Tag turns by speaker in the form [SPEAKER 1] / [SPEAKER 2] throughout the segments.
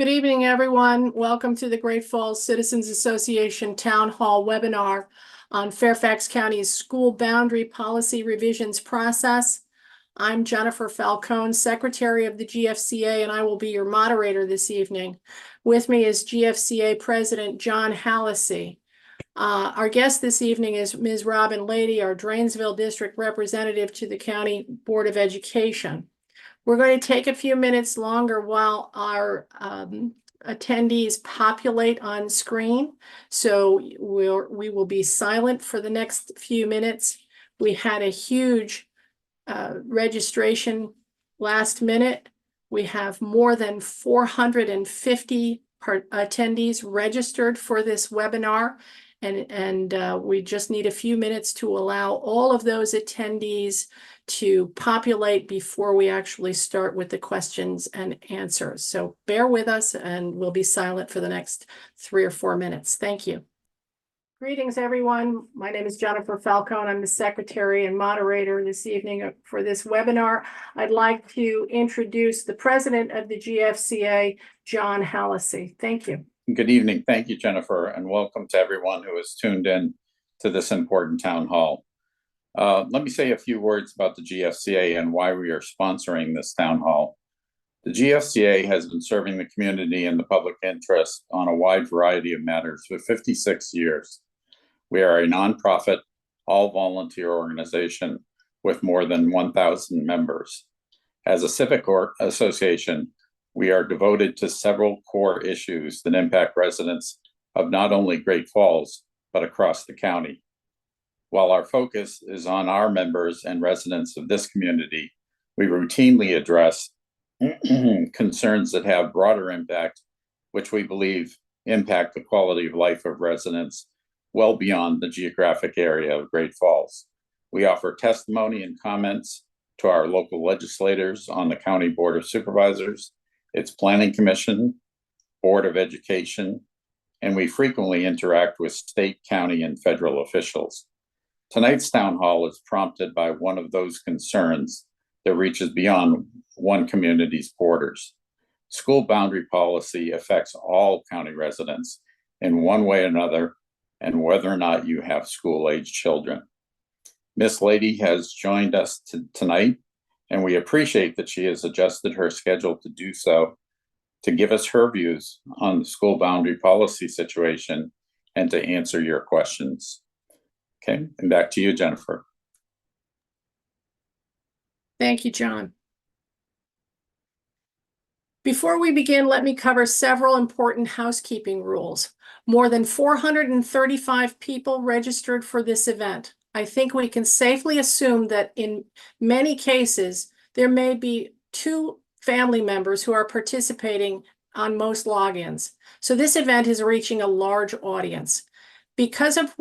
[SPEAKER 1] Good evening, everyone. Welcome to the Great Falls Citizens Association Town Hall webinar on Fairfax County's school boundary policy revisions process. I'm Jennifer Falcone, Secretary of the GFCA, and I will be your moderator this evening. With me is GFCA President John Hallisey. Our guest this evening is Ms. Robyn Lady, our Dranesville District Representative to the County Board of Education. We're going to take a few minutes longer while our attendees populate on screen. So we will be silent for the next few minutes. We had a huge registration last minute. We have more than 450 attendees registered for this webinar. And we just need a few minutes to allow all of those attendees to populate before we actually start with the questions and answers. So bear with us and we'll be silent for the next 3 or 4 minutes. Thank you. Greetings, everyone. My name is Jennifer Falcone. I'm the secretary and moderator this evening for this webinar. I'd like to introduce the president of the GFCA, John Hallisey. Thank you.
[SPEAKER 2] Good evening. Thank you, Jennifer, and welcome to everyone who has tuned in to this important town hall. Let me say a few words about the GFCA and why we are sponsoring this town hall. The GFCA has been serving the community and the public interest on a wide variety of matters for 56 years. We are a nonprofit, all-volunteer organization with more than 1,000 members. As a civic association, we are devoted to several core issues that impact residents of not only Great Falls, but across the county. While our focus is on our members and residents of this community, we routinely address concerns that have broader impact, which we believe impact the quality of life of residents well beyond the geographic area of Great Falls. We offer testimony and comments to our local legislators on the County Board of Supervisors, its Planning Commission, Board of Education, and we frequently interact with state, county, and federal officials. Tonight's town hall is prompted by one of those concerns that reaches beyond one community's borders. School boundary policy affects all county residents in one way or another, and whether or not you have school-age children. Miss Lady has joined us tonight, and we appreciate that she has adjusted her schedule to do so, to give us her views on the school boundary policy situation and to answer your questions. Okay, and back to you, Jennifer.
[SPEAKER 1] Thank you, John. Before we begin, let me cover several important housekeeping rules. More than 435 people registered for this event. I think we can safely assume that in many cases, there may be 2 family members who are participating on most logins. So this event is reaching a large audience. Because of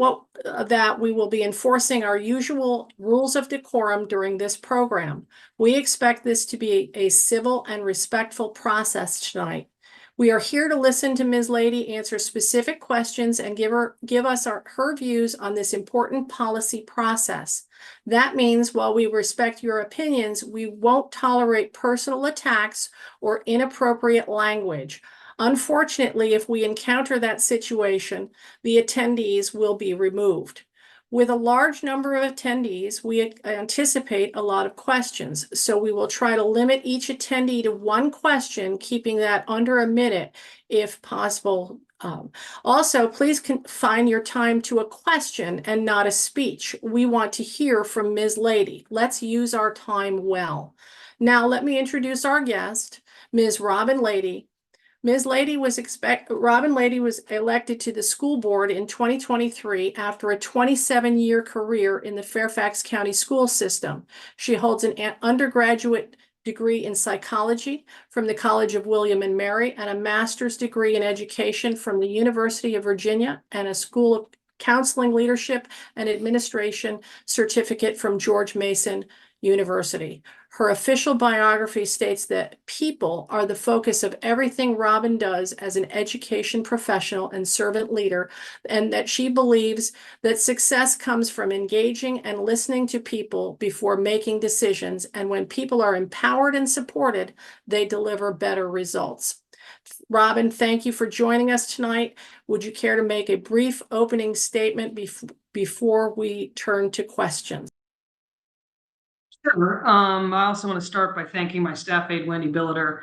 [SPEAKER 1] that, we will be enforcing our usual rules of decorum during this program. We expect this to be a civil and respectful process tonight. We are here to listen to Ms. Lady answer specific questions and give us her views on this important policy process. That means while we respect your opinions, we won't tolerate personal attacks or inappropriate language. Unfortunately, if we encounter that situation, the attendees will be removed. With a large number of attendees, we anticipate a lot of questions, so we will try to limit each attendee to 1 question, keeping that under a minute if possible. Also, please confine your time to a question and not a speech. We want to hear from Ms. Lady. Let's use our time well. Now, let me introduce our guest, Ms. Robyn Lady. Ms. Lady Robyn Lady was elected to the school board in 2023 after a 27-year career in the Fairfax County school system. She holds an undergraduate degree in psychology from the College of William and Mary and a master's degree in education from the University of Virginia and a School of Counseling Leadership and Administration certificate from George Mason University. Her official biography states that people are the focus of everything Robyn does as an education professional and servant leader, and that she believes that success comes from engaging and listening to people before making decisions, and when people are empowered and supported, they deliver better results. Robyn, thank you for joining us tonight. Would you care to make a brief opening statement before we turn to questions?
[SPEAKER 3] Sure. I also want to start by thanking my staff aide, Wendy Billiter.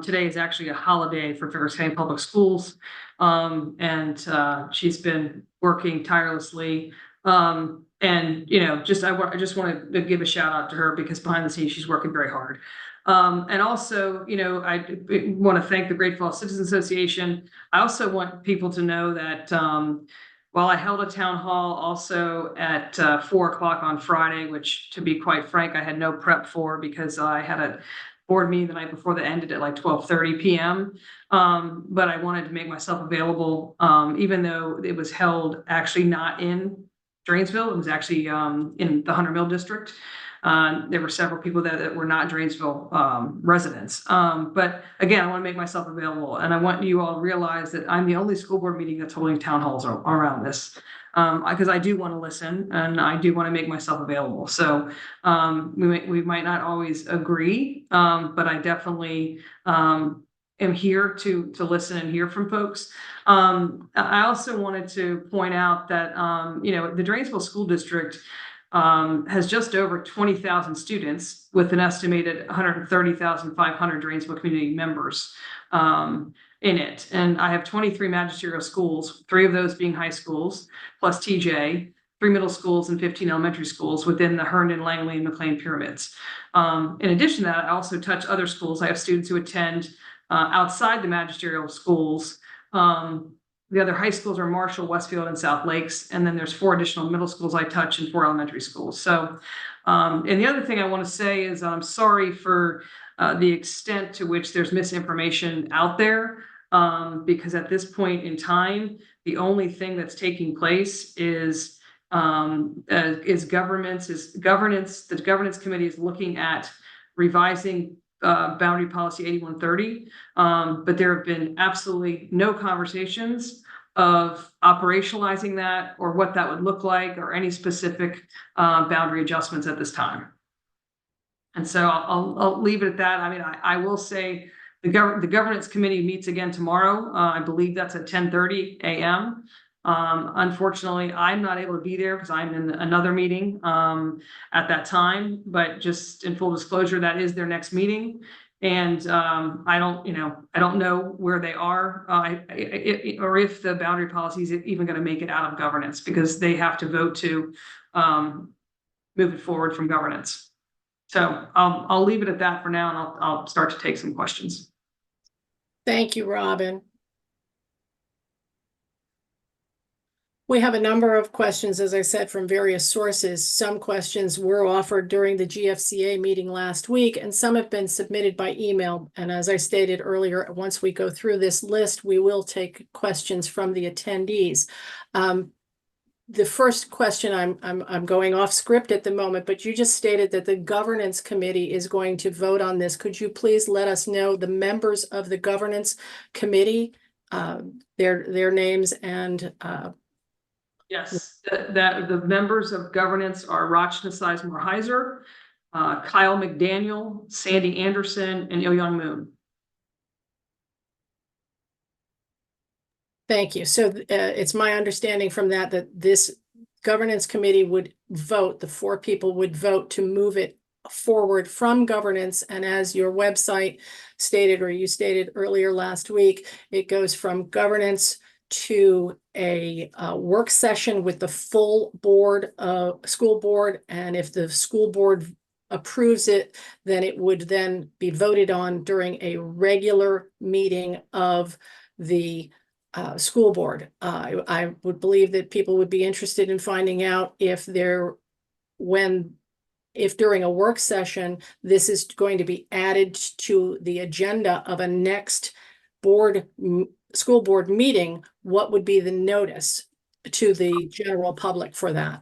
[SPEAKER 3] Today is actually a holiday for Fairfax County Public Schools. And she's been working tirelessly. And I just want to give a shout out to her because behind the scenes, she's working very hard. And also, I want to thank the Great Falls Citizens Association. I also want people to know that while I held a town hall also at 4 o'clock on Friday, which to be quite frank, I had no prep for because I had a board meeting the night before that ended at like 12:30 p.m. But I wanted to make myself available, even though it was held actually not in Dranesville. It was actually in the Hunter Mill district. There were several people that were not Dranesville residents. But again, I want to make myself available. And I want you all to realize that I'm the only school board meeting that's holding town halls around this. Because I do want to listen and I do want to make myself available. So we might not always agree, but I definitely am here to listen and hear from folks. I also wanted to point out that, the Dranesville School District has just over 20,000 students with an estimated 130,500 Dranesville community members in it. And I have 23 magisterial schools, 3 of those being high schools, plus TJ, 3 middle schools and 15 elementary schools within the Herndon, Langley, and McLean pyramids. In addition to that, I also touch other schools. I have students who attend outside the magisterial schools. The other high schools are Marshall, Westfield, and South Lakes. And then there's 4 additional middle schools I touch and 4 elementary schools. So, and the other thing I want to say is I'm sorry for the extent to which there's misinformation out there. Because at this point in time, the only thing that's taking place is governance. The governance committee is looking at revising boundary policy 8130, but there have been absolutely no conversations of operationalizing that or what that would look like or any specific boundary adjustments at this time. And so I'll leave it at that. I mean, I will say the governance committee meets again tomorrow. I believe that's at 10:30 a.m. Unfortunately, I'm not able to be there because I'm in another meeting at that time, but just in full disclosure, that is their next meeting. And I don't know where they are or if the boundary policy is even going to make it out of governance because they have to vote to move it forward from governance. So I'll leave it at that for now, and I'll start to take some questions.
[SPEAKER 1] Thank you, Robyn. We have a number of questions, as I said, from various sources. Some questions were offered during the GFCA meeting last week, and some have been submitted by email. And as I stated earlier, once we go through this list, we will take questions from the attendees. The first question, I'm going off script at the moment, but you just stated that the governance committee is going to vote on this. Could you please let us know the members of the governance committee, their names and
[SPEAKER 3] Yes, the members of governance are Rachna Sizemore-Heiser, Kyle McDaniel, Sandy Anderson, and Il-Young Moon.
[SPEAKER 1] Thank you. So it's my understanding from that this governance committee would vote, the 4 people would vote to move it forward from governance. And as your website stated, or you stated earlier last week, it goes from governance to a work session with the full board, school board. And if the school board approves it, then it would then be voted on during a regular meeting of the school board. I would believe that people would be interested in finding out if during a work session, this is going to be added to the agenda of a next school board meeting, what would be the notice to the general public for that?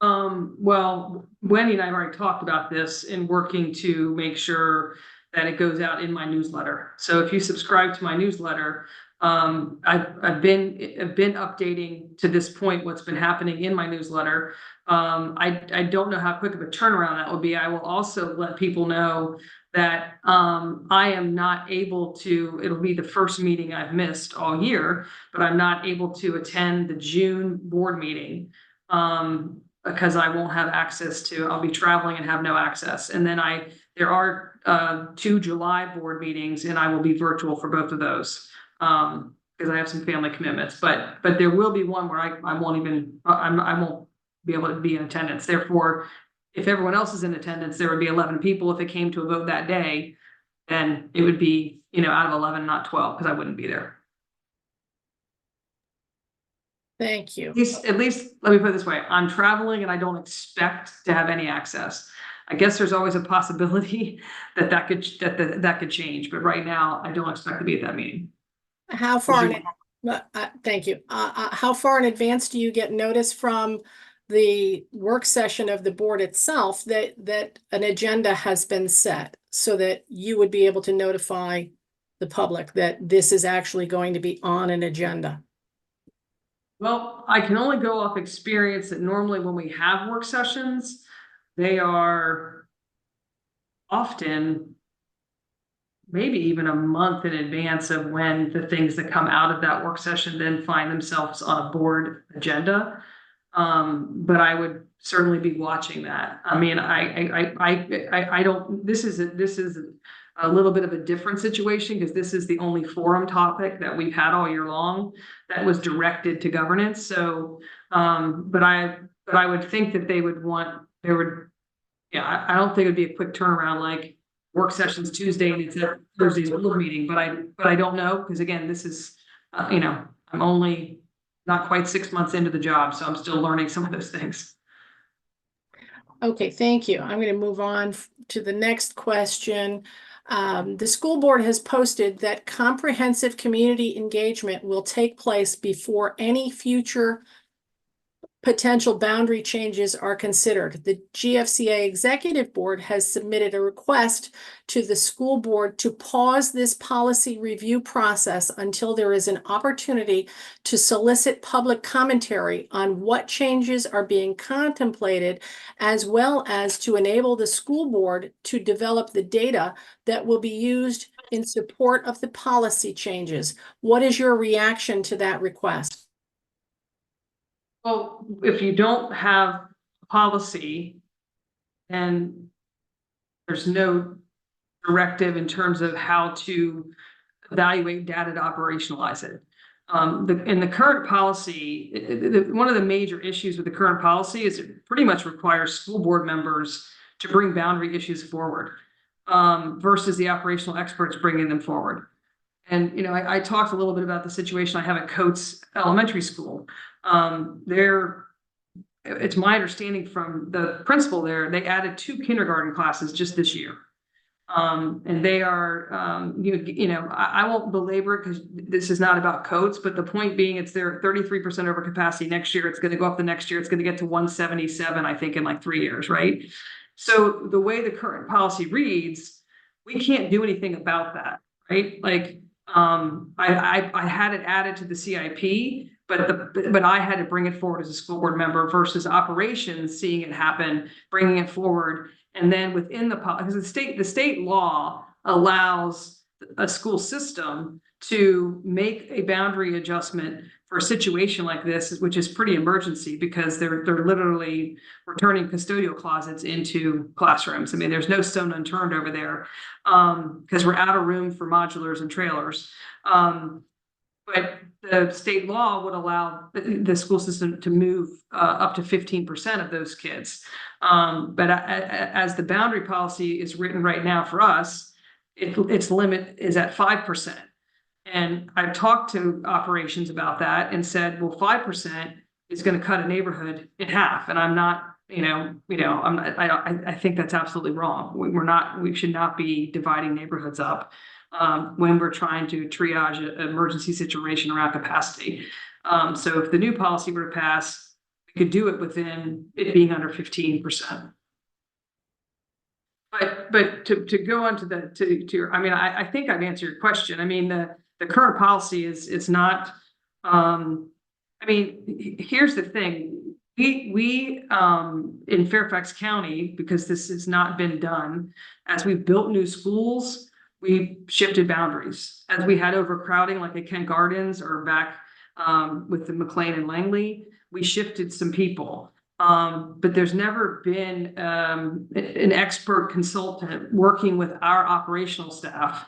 [SPEAKER 3] Well, Wendy and I have already talked about this in working to make sure that it goes out in my newsletter. So if you subscribe to my newsletter, I've been updating to this point what's been happening in my newsletter. I don't know how quick of a turnaround that will be. I will also let people know that I am not able to, it'll be the first meeting I've missed all year, but I'm not able to attend the June board meeting because I won't have access to, I'll be traveling and have no access. And then there are 2 July board meetings, and I will be virtual for both of those because I have some family commitments. But there will be one where I won't be able to be in attendance. Therefore, if everyone else is in attendance, there would be 11 people. If it came to a vote that day, then it would be, out of 11, not 12, because I wouldn't be there.
[SPEAKER 1] Thank you.
[SPEAKER 3] At least, let me put it this way. I'm traveling and I don't expect to have any access. I guess there's always a possibility that could change, but right now I don't expect to be at that meeting.
[SPEAKER 1] How far thank you. How far in advance do you get notice from the work session of the board itself that an agenda has been set so that you would be able to notify the public that this is actually going to be on an agenda?
[SPEAKER 3] Well, I can only go off experience that normally when we have work sessions, they are often maybe even a month in advance of when the things that come out of that work session then find themselves on a board agenda. But I would certainly be watching that. I mean, I don't, this is a little bit of a different situation because this is the only forum topic that we've had all year long that was directed to governance. So, but I would think that I don't think it'd be a quick turnaround, like work sessions Tuesday and it's a Thursday's board meeting, but I don't know. Because again, this is, I'm only not quite 6 months into the job, so I'm still learning some of those things.
[SPEAKER 1] Okay, thank you. I'm going to move on to the next question. The school board has posted that comprehensive community engagement will take place before any future potential boundary changes are considered. The GFCA executive board has submitted a request to the school board to pause this policy review process until there is an opportunity to solicit public commentary on what changes are being contemplated, as well as to enable the school board to develop the data that will be used in support of the policy changes. What is your reaction to that request?
[SPEAKER 3] Well, if you don't have a policy and there's no directive in terms of how to evaluate data to operationalize it. In the current policy, one of the major issues with the current policy is it pretty much requires school board members to bring boundary issues forward versus the operational experts bringing them forward. And, I talked a little bit about the situation I have at Coates Elementary School. It's my understanding from the principal there, they added 2 kindergarten classes just this year. And they are, I won't belabor it because this is not about Coates, but the point being it's they're 33% over capacity next year. It's going to go up the next year. It's going to get to 177, I think, in like 3 years, right? So the way the current policy reads, we can't do anything about that, right? Like, I had it added to the CIP, but I had to bring it forward as a school board member versus operations seeing it happen, bringing it forward. And then within because the state law allows a school system to make a boundary adjustment for a situation like this, which is pretty emergency because they're literally returning custodial closets into classrooms. I mean, there's no stone unturned over there because we're out of room for modulars and trailers. But the state law would allow the school system to move up to 15% of those kids. But as the boundary policy is written right now for us, its limit is at 5%. And I've talked to operations about that and said, well, 5% is going to cut a neighborhood in half. And I'm not, I think that's absolutely wrong. We should not be dividing neighborhoods up when we're trying to triage an emergency situation around capacity. So if the new policy were to pass, we could do it within it being under 15%. But to go on to I think I've answered your question. I mean, the current policy is not, here's the thing. We in Fairfax County, because this has not been done, as we built new schools, we shifted boundaries. As we had overcrowding, like at Kent Gardens or back with the McLean and Langley, we shifted some people. But there's never been an expert consultant working with our operational staff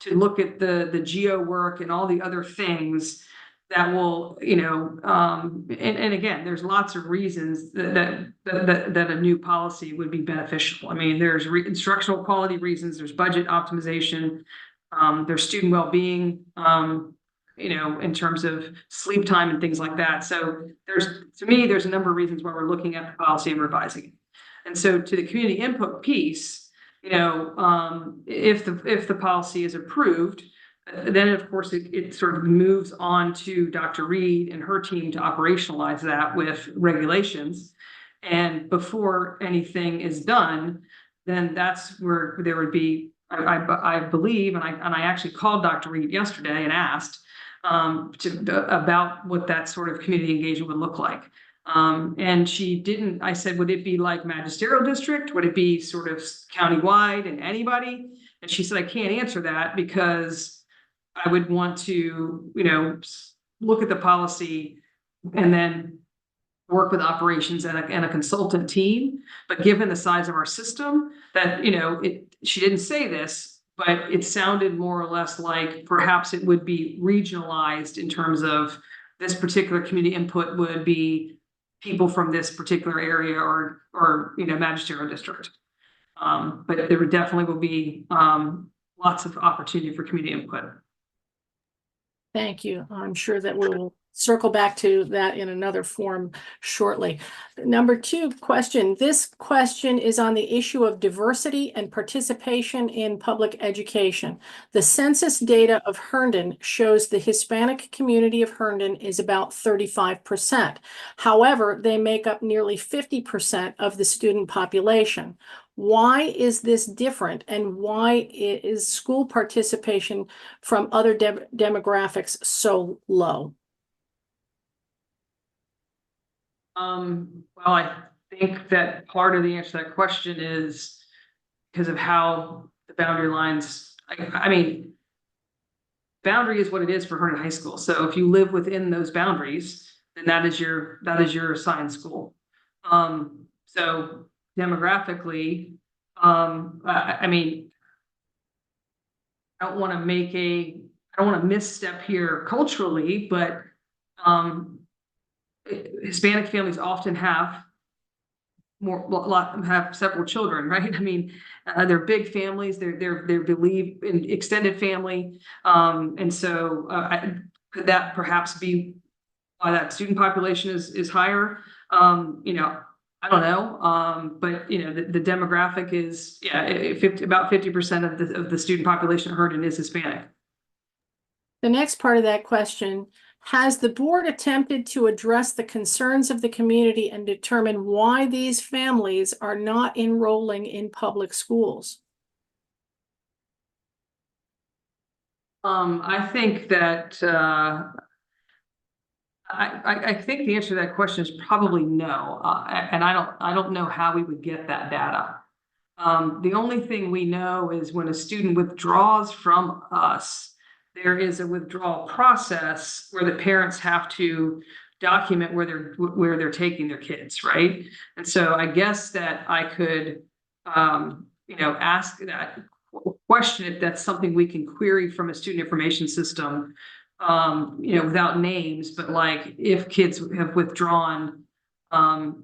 [SPEAKER 3] to look at the geo work and all the other things that will, and again, there's lots of reasons that a new policy would be beneficial. I mean, there's instructional quality reasons, there's budget optimization, there's student well-being, in terms of sleep time and things like that. So to me, there's a number of reasons why we're looking at the policy and revising it. And so to the community input piece, if the policy is approved, then of course it sort of moves on to Dr. Reed and her team to operationalize that with regulations. And before anything is done, then that's where there would be, I believe, and I actually called Dr. Reed yesterday and asked about what that sort of community engagement would look like. And she didn't. I said, would it be like magisterial district? Would it be sort of countywide and anybody? And she said, I can't answer that because I would want to, look at the policy and then work with operations and a consultant team. But given the size of our system, that, she didn't say this, but it sounded more or less like perhaps it would be regionalized in terms of this particular community input would be people from this particular area or magisterial district. But there definitely will be lots of opportunity for community input.
[SPEAKER 1] Thank you. I'm sure that we'll circle back to that in another form shortly. Number 2 question. This question is on the issue of diversity and participation in public education. The census data of Herndon shows the Hispanic community of Herndon is about 35%. However, they make up nearly 50% of the student population. Why is this different, and why is school participation from other demographics so low?
[SPEAKER 3] Well, I think that part of the answer to that question is because of how the boundary lines, I mean, boundary is what it is for Herndon High School. So if you live within those boundaries, then that is your assigned school. So demographically, I mean, I don't want to misstep here culturally, but Hispanic families often have have several children, right? I mean, they're big families. They're believe in extended family, and so could that perhaps be why that student population is higher? I don't know, but the demographic is about 50% of the student population of Herndon is Hispanic.
[SPEAKER 1] The next part of that question: has the board attempted to address the concerns of the community and determine why these families are not enrolling in public schools?
[SPEAKER 3] I think that I think the answer to that question is probably no, and I don't know how we would get that data. The only thing we know is when a student withdraws from us, there is a withdrawal process where the parents have to document where they're taking their kids, right? And so I guess that I could, ask that question if that's something we can query from a student information system, without names, but like if kids have withdrawn, and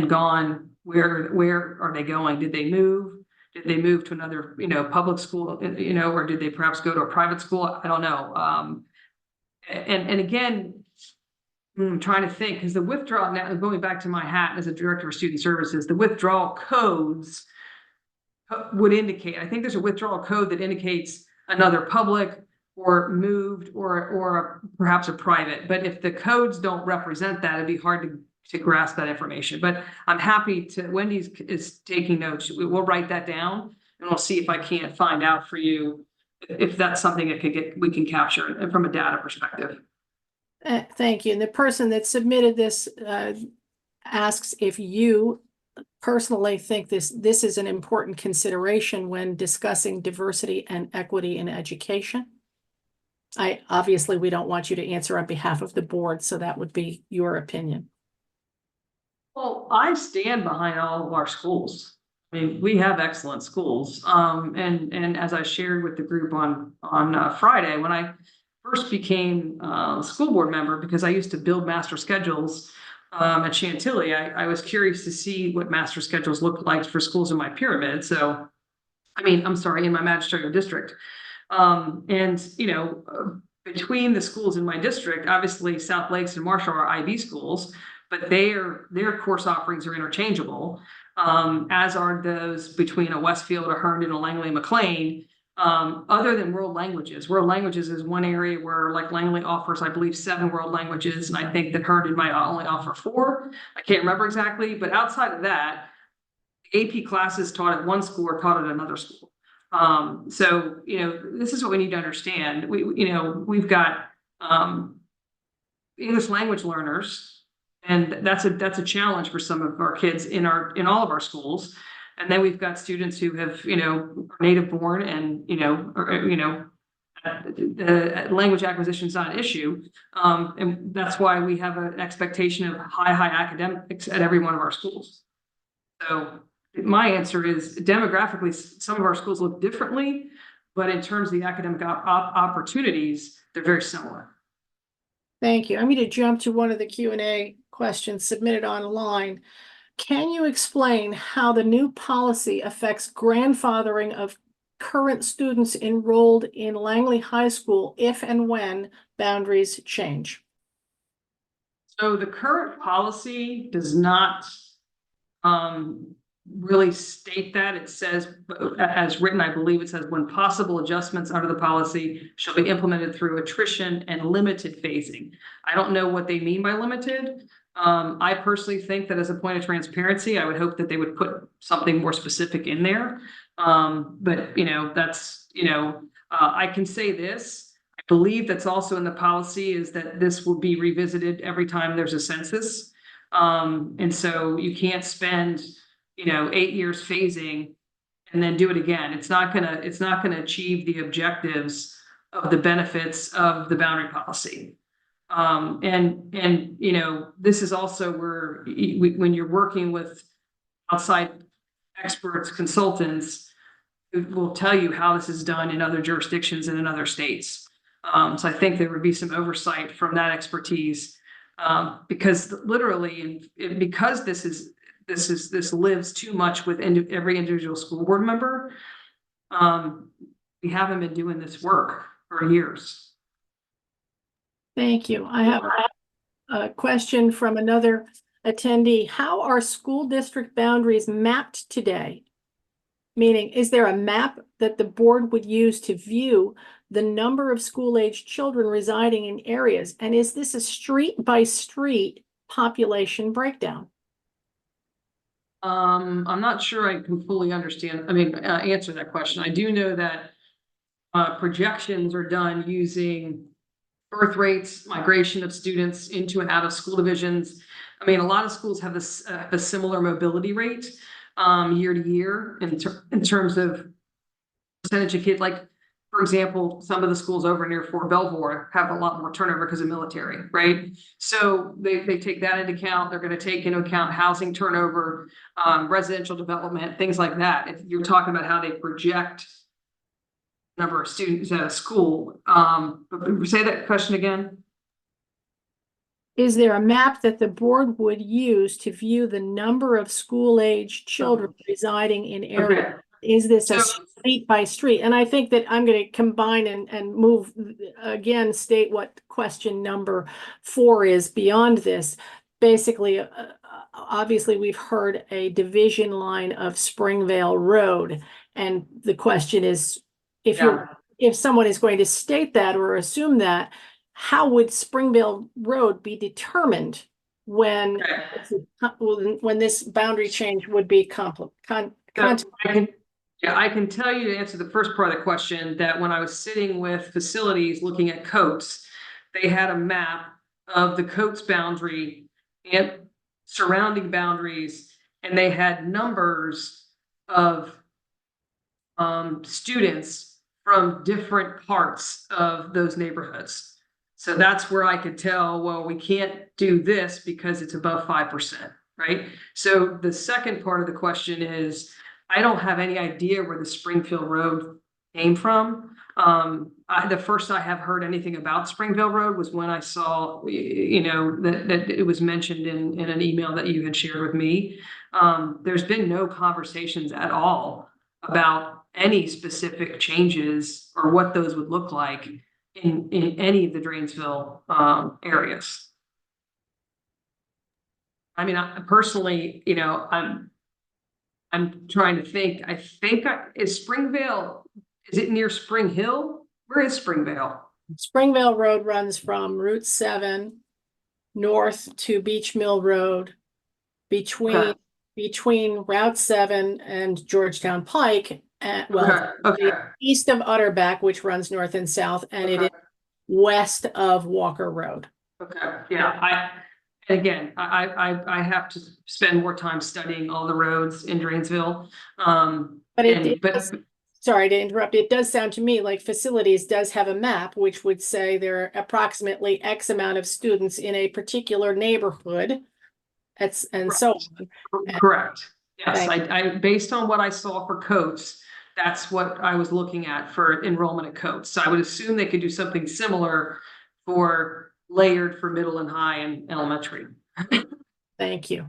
[SPEAKER 3] gone, where are they going? Did they move? Did they move to another, public school, or did they perhaps go to a private school? I don't know. And again, I'm trying to think, because the withdrawal, now going back to my hat as a director of student services, the withdrawal codes would indicate, I think there's a withdrawal code that indicates another public or moved or perhaps a private. But if the codes don't represent that, it'd be hard to grasp that information. But I'm happy to, Wendy is taking notes. We'll write that down and we'll see if I can't find out for you if that's something that we can capture from a data perspective.
[SPEAKER 1] Thank you. And the person that submitted this asks if you personally think this is an important consideration when discussing diversity and equity in education. Obviously, we don't want you to answer on behalf of the board, so that would be your opinion.
[SPEAKER 3] Well, I stand behind all of our schools. I mean, we have excellent schools. And as I shared with the group on Friday, when I first became a school board member, because I used to build master schedules at Chantilly, I was curious to see what master schedules looked like for schools in my pyramid. So, I mean, I'm sorry, in my magisterial district. Between the schools in my district, obviously South Lakes and Marshall are IB schools, but their course offerings are interchangeable, as are those between a Westfield, a Herndon, a Langley, McLean. Other than world languages. World languages is one area where like Langley offers, I believe, 7 world languages. And I think that Herndon might only offer 4. I can't remember exactly, but outside of that, AP classes taught at one school are taught at another school. So, this is what we need to understand. We've got English language learners, and that's a challenge for some of our kids in all of our schools. And then we've got students who have, are native born and, the language acquisition is not an issue. And that's why we have an expectation of high academics at every one of our schools. So my answer is demographically, some of our schools look differently, but in terms of the academic opportunities, they're very similar.
[SPEAKER 1] Thank you. I'm going to jump to one of the Q&A questions submitted online. Can you explain how the new policy affects grandfathering of current students enrolled in Langley High School if and when boundaries change?
[SPEAKER 3] So the current policy does not really state that. It says, as written, I believe it says, when possible adjustments under the policy shall be implemented through attrition and limited phasing. I don't know what they mean by limited. I personally think that as a point of transparency, I would hope that they would put something more specific in there. But that's, I can say this. I believe that's also in the policy is that this will be revisited every time there's a census. And so you can't spend, 8 years phasing and then do it again. It's not gonna achieve the objectives of the benefits of the boundary policy. This is also where when you're working with outside experts, consultants, who will tell you how this is done in other jurisdictions and in other states. So I think there would be some oversight from that expertise, because literally, and because this lives too much with every individual school board member. We haven't been doing this work for years.
[SPEAKER 1] Thank you. I have a question from another attendee. How are school district boundaries mapped today? Meaning, is there a map that the board would use to view the number of school-aged children residing in areas? And is this a street-by-street population breakdown?
[SPEAKER 3] I'm not sure I can fully understand, answer that question. I do know that projections are done using birth rates, migration of students into and out of school divisions. A lot of schools have a similar mobility rate year to year in terms of percentage of kids. Like, for example, some of the schools over near Fort Belvoir have a lot more turnover because of military, right? So they take that into account. They're going to take into account housing turnover, residential development, things like that. If you're talking about how they project number of students at a school, say that question again.
[SPEAKER 1] Is there a map that the board would use to view the number of school-aged children residing in areas?
[SPEAKER 3] Okay.
[SPEAKER 1] Is this a street by street? And I think that I'm going to combine and move again, state what question number 4 is beyond this. Basically, obviously, we've heard a division line of Springvale Road. And the question is, if someone is going to state that or assume that, how would Springvale Road be determined when this boundary change would be
[SPEAKER 3] I can tell you, to answer the first part of the question, that when I was sitting with facilities looking at coats, they had a map of the Coates boundary and surrounding boundaries, and they had numbers of students from different parts of those neighborhoods. So that's where I could tell, well, we can't do this because it's above 5%, right? So the second part of the question is, I don't have any idea where the Springfield Road came from. The first I have heard anything about Springville Road was when I saw, that it was mentioned in an email that you had shared with me. There's been no conversations at all about any specific changes or what those would look like in any of the Dranesville areas. I mean, I personally, I'm trying to think. Is Springvale, is it near Spring Hill? Where is Springvale?
[SPEAKER 1] Springvale Road runs from Route 7 north to Beach Mill Road between Route 7 and Georgetown Pike,
[SPEAKER 3] Okay.
[SPEAKER 1] east of Utterback, which runs north and south, and it is west of Walker Road.
[SPEAKER 3] Okay, yeah, I have to spend more time studying all the roads in Dranesville.
[SPEAKER 1] Sorry to interrupt. It does sound to me like facilities does have a map which would say there are approximately X amount of students in a particular neighborhood. So on.
[SPEAKER 3] Correct. Yes, I based on what I saw for Coates, that's what I was looking at for enrollment at Coates. So I would assume they could do something similar for layered for middle and high and elementary.
[SPEAKER 1] Thank you.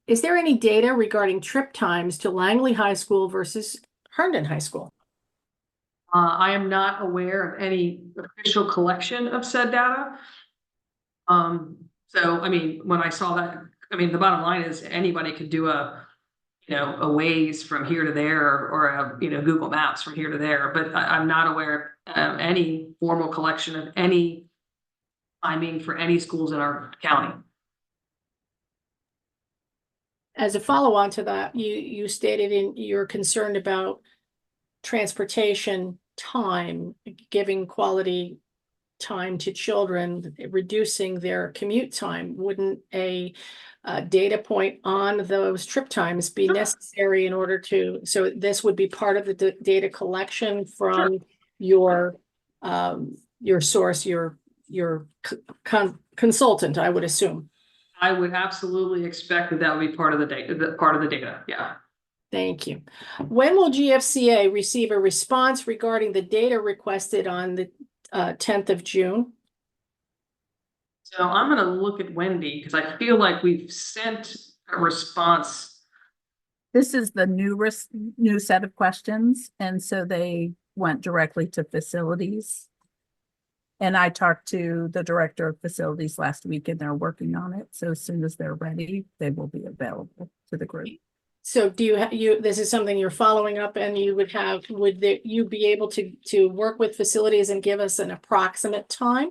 [SPEAKER 1] Is there any data regarding trip times to Langley High School versus Herndon High School?
[SPEAKER 3] I am not aware of any official collection of said data. So, I mean, when I saw that, I mean, the bottom line is anybody could do a Waze from here to there, or a, Google Maps from here to there, but I'm not aware of any formal collection of any timing for any schools in our county.
[SPEAKER 1] As a follow-on to that, you stated you're concerned about transportation time, giving quality time to children, reducing their commute time. Wouldn't a data point on those trip times be necessary in order to, so this would be part of the data collection from your source, your consultant, I would assume.
[SPEAKER 3] I would absolutely expect that would be part of the data. Yeah.
[SPEAKER 1] Thank you. When will GFCA receive a response regarding the data requested on the 10th of June?
[SPEAKER 3] So I'm going to look at Wendy because I feel like we've sent a response.
[SPEAKER 4] This is the new set of questions, and so they went directly to facilities. And I talked to the director of facilities last week, and they're working on it. So as soon as they're ready, they will be available to the group.
[SPEAKER 1] So do this is something you're following up, and you would you be able to work with facilities and give us an approximate time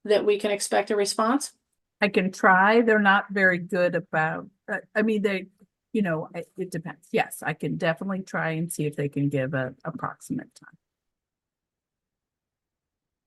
[SPEAKER 1] that we can expect a response?
[SPEAKER 4] I can try. They're not very good about, I mean, it depends. Yes, I can definitely try and see if they can give an approximate time.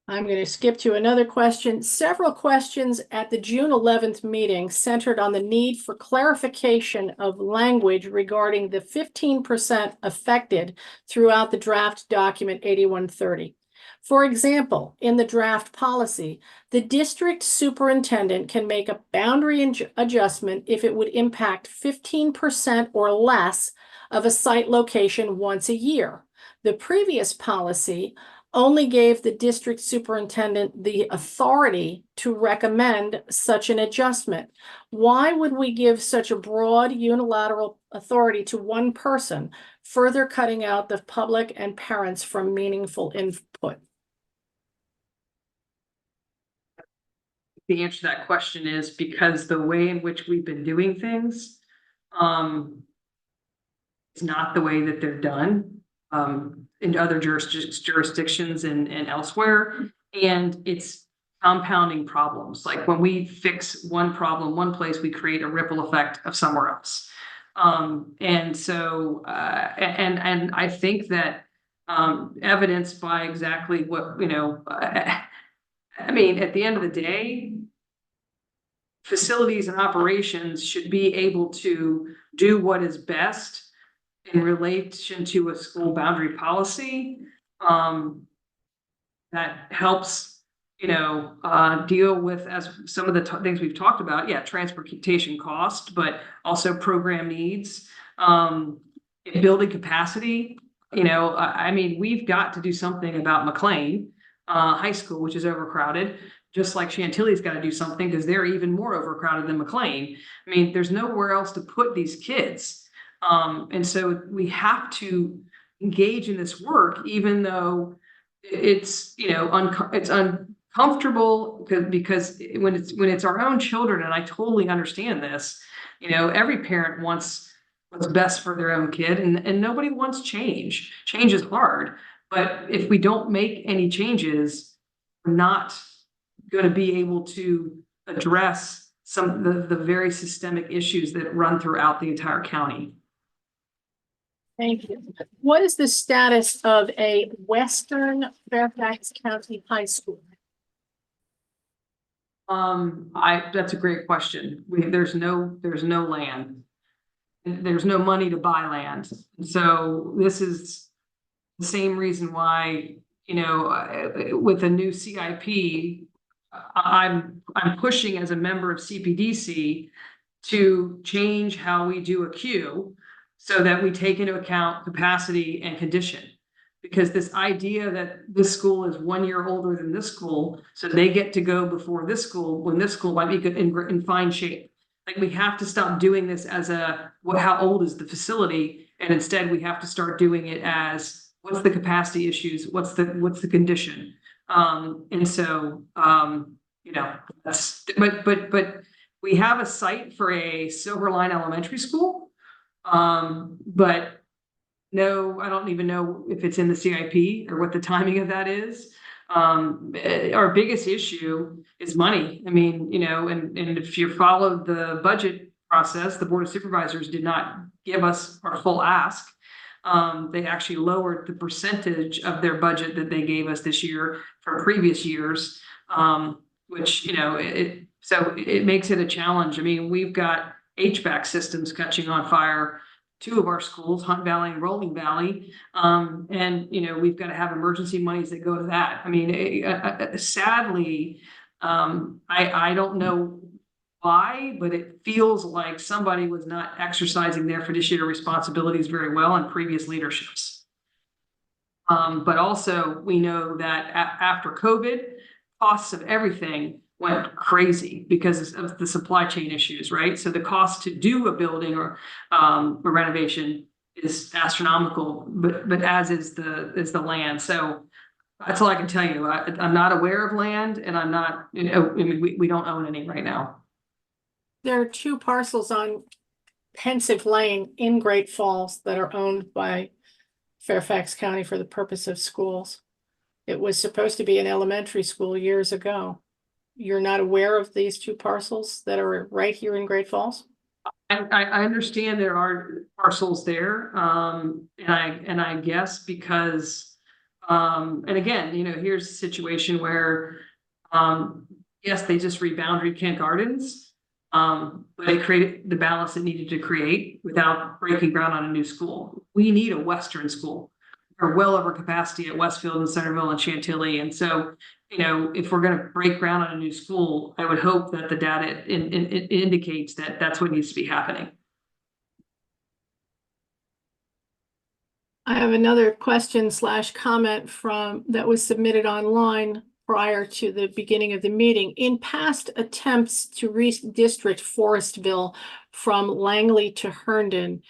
[SPEAKER 1] I'm going to skip to another question. Several questions at the June 11th meeting centered on the need for clarification of language regarding the 15% affected throughout the draft document 8130. For example, in the draft policy, the district superintendent can make a boundary adjustment if it would impact 15% or less of a site location once a year. The previous policy only gave the district superintendent the authority to recommend such an adjustment. Why would we give such a broad unilateral authority to one person, further cutting out the public and parents from meaningful input?
[SPEAKER 3] The answer to that question is because the way in which we've been doing things is not the way that they're done in other jurisdictions and elsewhere, and it's compounding problems. Like when we fix one problem one place, we create a ripple effect of somewhere else. And so and I think that evidenced by exactly what, I mean, at the end of the day, facilities and operations should be able to do what is best in relation to a school boundary policy. That helps, deal with, as some of the things we've talked about, transportation cost, but also program needs, building capacity. I mean, we've got to do something about McLean High School, which is overcrowded, just like Chantilly's got to do something because they're even more overcrowded than McLean. I mean, there's nowhere else to put these kids. And so we have to engage in this work, even though it's, it's uncomfortable because when it's our own children, and I totally understand this, every parent wants what's best for their own kid, and nobody wants change. Change is hard, but if we don't make any changes, we're not going to be able to address some of the very systemic issues that run throughout the entire county.
[SPEAKER 1] Thank you. What is the status of a Western Fairfax County High School?
[SPEAKER 3] That's a great question. There's no land. There's no money to buy land. So this is the same reason why, with a new CIP, I'm pushing as a member of CPDC to change how we do a queue so that we take into account capacity and condition. Because this idea that this school is 1 year older than this school, so they get to go before this school, when this school might be good in fine shape. Like, we have to stop doing this as how old is the facility, and instead we have to start doing it as what's the capacity issues, what's the condition. And so, but we have a site for a Silver Line Elementary School. But no, I don't even know if it's in the CIP or what the timing of that is. Our biggest issue is money. I mean, and if you followed the budget process, the Board of Supervisors did not give us our full ask. They actually lowered the percentage of their budget that they gave us this year from previous years, which, so it makes it a challenge. I mean, we've got HVAC systems catching on fire, 2 of our schools, Hunt Valley and Rolling Valley. And, we've got to have emergency monies that go to that. I mean, sadly, I don't know why, but it feels like somebody was not exercising their fiduciary responsibilities very well in previous leaderships. But also we know that after COVID, costs of everything went crazy because of the supply chain issues, right? So the cost to do a building or a renovation is astronomical, but as is the land. So that's all I can tell you. I'm not aware of land, and I'm not, we don't own any right now.
[SPEAKER 1] There are 2 parcels on Pensive Lane in Great Falls that are owned by Fairfax County for the purpose of schools. It was supposed to be an elementary school years ago. You're not aware of these 2 parcels that are right here in Great Falls?
[SPEAKER 3] I understand there are parcels there, and I guess because, and again, here's a situation where, yes, they just reboundaried Kent Gardens, but they created the balance it needed to create without breaking ground on a new school. We need a Western school. We're well over capacity at Westfield and Centerville and Chantilly, and so, if we're going to break ground on a new school, I would hope that the data indicates that that's what needs to be happening.
[SPEAKER 1] I have another question / comment that was submitted online prior to the beginning of the meeting. In past attempts to redistrict Forestville from Langley to Herndon,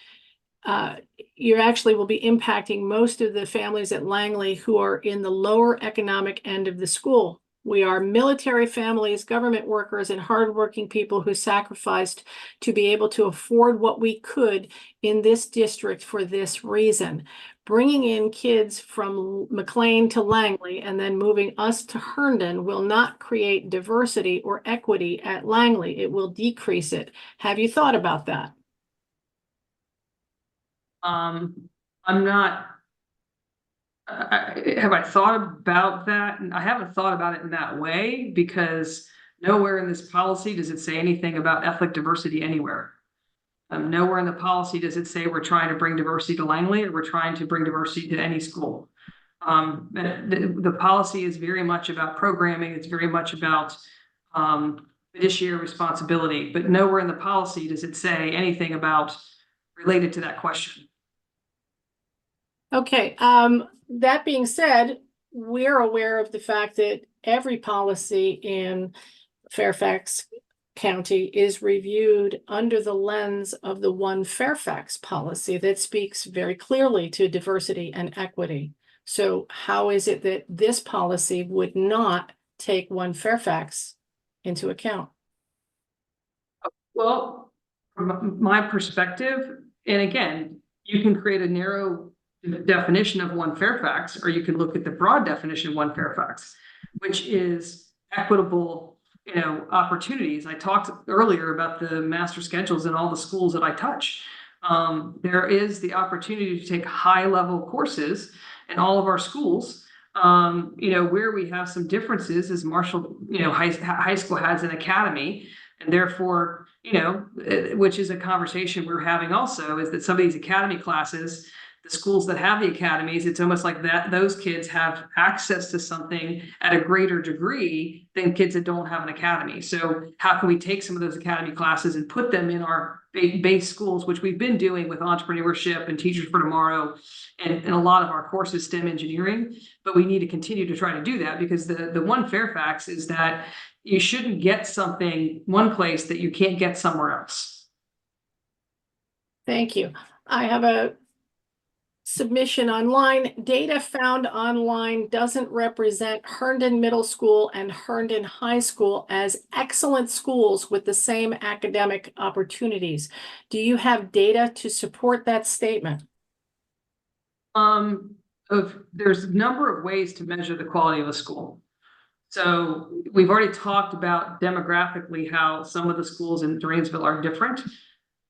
[SPEAKER 1] you actually will be impacting most of the families at Langley who are in the lower economic end of the school. We are military families, government workers, and hardworking people who sacrificed to be able to afford what we could in this district for this reason. Bringing in kids from McLean to Langley and then moving us to Herndon will not create diversity or equity at Langley. It will decrease it. Have you thought about that?
[SPEAKER 3] I'm not, have I thought about that? And I haven't thought about it in that way because Nowhere in this policy does it say anything about ethnic diversity anywhere. Nowhere in the policy does it say we're trying to bring diversity to Langley or we're trying to bring diversity to any school. The policy is very much about programming. It's very much about fiduciary responsibility, but nowhere in the policy does it say anything about related to that question.
[SPEAKER 1] Okay, that being said, we're aware of the fact that every policy in Fairfax County is reviewed under the lens of the One Fairfax policy that speaks very clearly to diversity and equity. So how is it that this policy would not take One Fairfax into account?
[SPEAKER 3] Well, from my perspective, and again, you can create a narrow definition of One Fairfax, or you can look at the broad definition of One Fairfax, which is equitable, opportunities. I talked earlier about the master schedules in all the schools that I touch. There is the opportunity to take high-level courses in all of our schools. Where we have some differences is Marshall, high school has an academy, and therefore, which is a conversation we're having also, is that some of these academy classes, the schools that have the academies, it's almost like that those kids have access to something at a greater degree than kids that don't have an academy. So how can we take some of those academy classes and put them in our base schools, which we've been doing with entrepreneurship and Teachers for Tomorrow and a lot of our courses, STEM engineering, but we need to continue to try to do that, because the One Fairfax is that you shouldn't get something one place that you can't get somewhere else.
[SPEAKER 1] Thank you. I have a submission online. Data found online doesn't represent Herndon Middle School and Herndon High School as excellent schools with the same academic opportunities. Do you have data to support that statement?
[SPEAKER 3] There's a number of ways to measure the quality of a school. So we've already talked about demographically how some of the schools in Dranesville are different,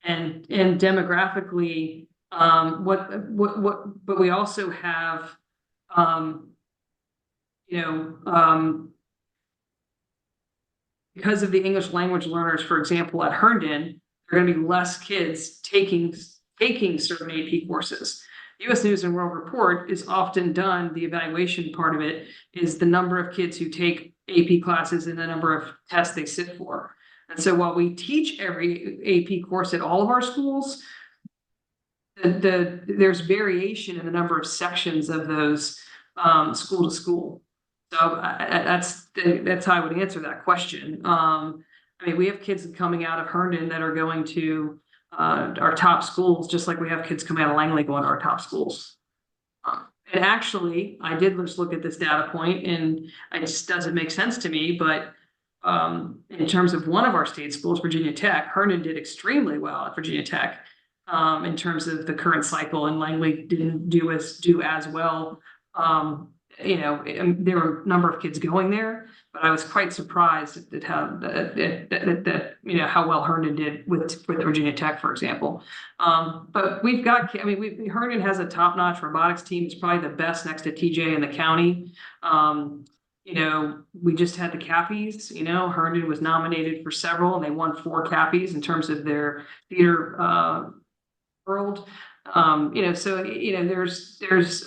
[SPEAKER 3] and demographically, but we also have, because of the English language learners, for example, at Herndon, there are going to be less kids taking certain AP courses. U.S. News and World Report is often done, the evaluation part of it is the number of kids who take AP classes and the number of tests they sit for. And so while we teach every AP course at all of our schools, there's variation in the number of sections of those school to school. So that's how I would answer that question. We have kids coming out of Herndon that are going to our top schools, just like we have kids coming out of Langley going to our top schools. And actually, I did just look at this data point, and it just doesn't make sense to me. But in terms of one of our state schools, Virginia Tech, Herndon did extremely well at Virginia Tech in terms of the current cycle, and Langley didn't do as well. There were a number of kids going there, but I was quite surprised at how how well Herndon did with Virginia Tech, for example. But we've got, Herndon has a top-notch robotics team. It's probably the best next to TJ in the county. We just had the Cappies. Herndon was nominated for several, and they won 4 Cappies in terms of their theater world. There's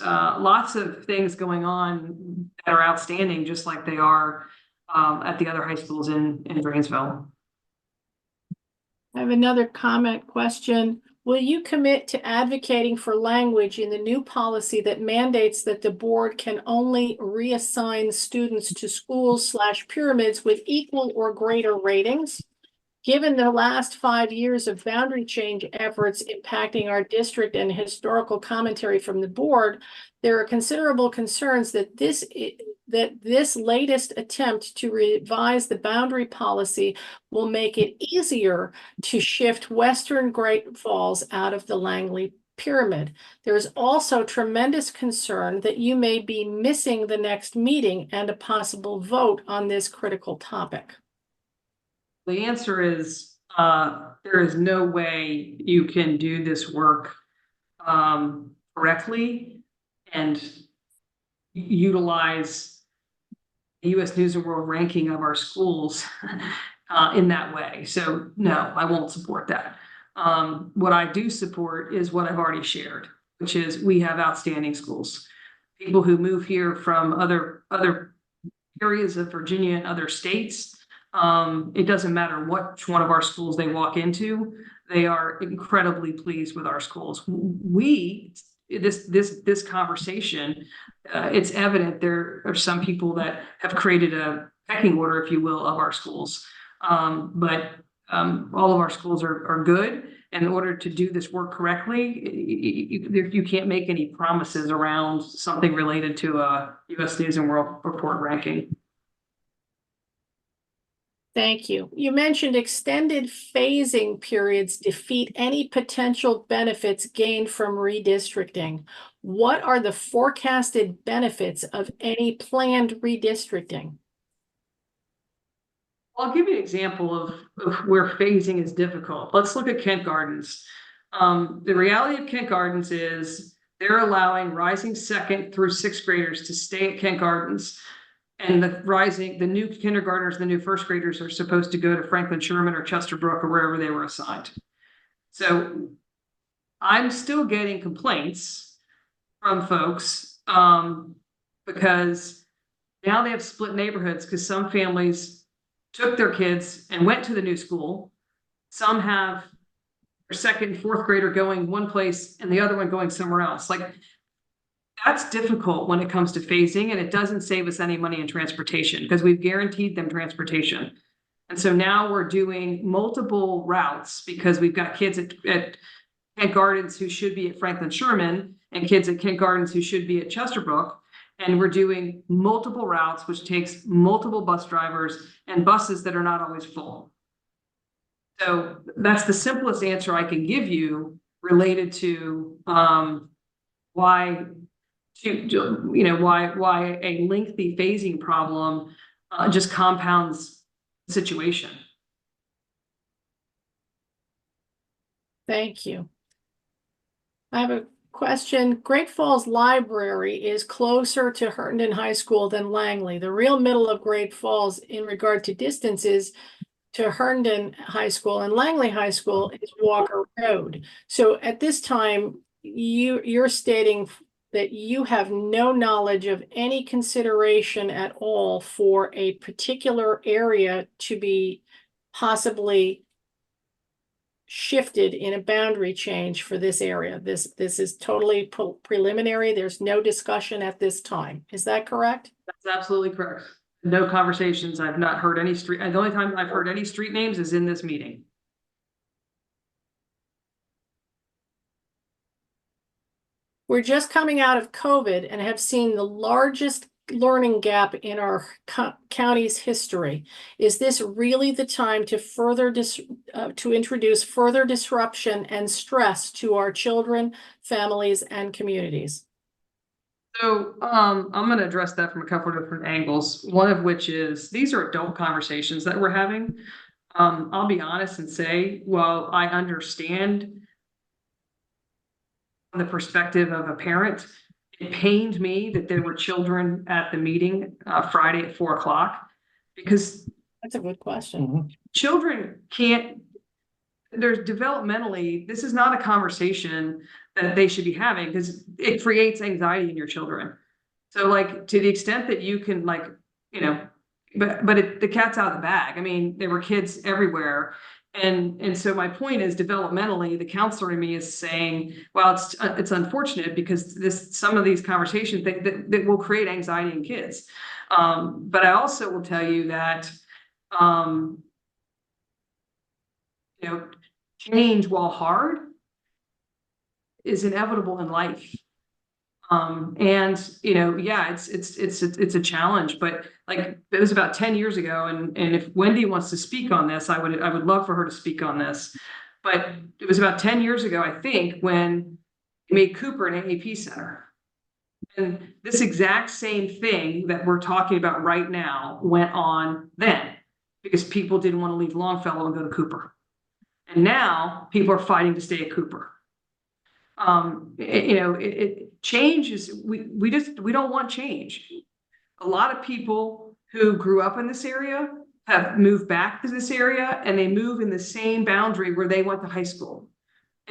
[SPEAKER 3] lots of things going on that are outstanding, just like they are at the other high schools in Dranesville.
[SPEAKER 1] I have another comment question. Will you commit to advocating for language in the new policy that mandates that the board can only reassign students to schools/pyramids with equal or greater ratings? Given the last 5 years of boundary change efforts impacting our district and historical commentary from the board, there are considerable concerns that this latest attempt to revise the boundary policy will make it easier to shift Western Great Falls out of the Langley pyramid. There is also tremendous concern that you may be missing the next meeting and a possible vote on this critical topic.
[SPEAKER 3] The answer is there is no way you can do this work correctly and utilize US News and World ranking of our schools in that way. So no, I won't support that. What I do support is what I've already shared, which is we have outstanding schools. People who move here from other areas of Virginia and other states, it doesn't matter which one of our schools they walk into, they are incredibly pleased with our schools. This conversation, it's evident there are some people that have created a pecking order, if you will, of our schools. But all of our schools are good. And in order to do this work correctly, you can't make any promises around something related to a US News and World Report ranking.
[SPEAKER 1] Thank you. You mentioned extended phasing periods defeat any potential benefits gained from redistricting. What are the forecasted benefits of any planned redistricting?
[SPEAKER 3] I'll give you an example of where phasing is difficult. Let's look at Kent Gardens. The reality of Kent Gardens is they're allowing rising second through sixth graders to stay at Kent Gardens. And the new kindergartners, the new first graders are supposed to go to Franklin Sherman or Chesterbrook or wherever they were assigned. So I'm still getting complaints from folks because now they have split neighborhoods because some families took their kids and went to the new school. Some have their second and fourth grader going one place and the other one going somewhere else. Like, that's difficult when it comes to phasing, and it doesn't save us any money in transportation because we've guaranteed them transportation. And so now we're doing multiple routes because we've got kids at Kent Gardens who should be at Franklin Sherman and kids at Kent Gardens who should be at Chesterbrook. And we're doing multiple routes, which takes multiple bus drivers and buses that are not always full. So that's the simplest answer I can give you related to why a lengthy phasing problem just compounds the situation.
[SPEAKER 1] Thank you. I have a question. Great Falls Library is closer to Herndon High School than Langley. The real middle of Great Falls in regard to distances to Herndon High School and Langley High School is Walker Road. So at this time, you're stating that you have no knowledge of any consideration at all for a particular area to be possibly shifted in a boundary change for this area. This is totally preliminary. There's no discussion at this time. Is that correct?
[SPEAKER 3] That's absolutely correct. No conversations. I've not heard any street. The only time I've heard any street names is in this meeting.
[SPEAKER 1] We're just coming out of COVID and have seen the largest learning gap in our county's history. Is this really the time to further to introduce further disruption and stress to our children, families, and communities?
[SPEAKER 3] So I'm going to address that from a couple of different angles. One of which is these are adult conversations that we're having. I'll be honest and say, while I understand the perspective of a parent, it pained me that there were children at the meeting Friday at 4 o'clock, because
[SPEAKER 1] that's a good question.
[SPEAKER 3] Children can't, there's developmentally, this is not a conversation that they should be having because it creates anxiety in your children. So like, to the extent that you can, like, you know, but the cat's out of the bag. I mean, there were kids everywhere. And so my point is, developmentally, the counselor in me is saying, well, it's unfortunate because some of these conversations that will create anxiety in kids. But I also will tell you that change, while hard, is inevitable in life. And it's a challenge, but like, it was about 10 years ago. And if Wendy wants to speak on this, I would love for her to speak on this. But it was about 10 years ago, I think, when they made Cooper an AAP center. And this exact same thing that we're talking about right now went on then, because people didn't want to leave Longfellow and go to Cooper. And now people are fighting to stay at Cooper. Change is, we don't want change. A lot of people who grew up in this area have moved back to this area, and they move in the same boundary where they went to high school.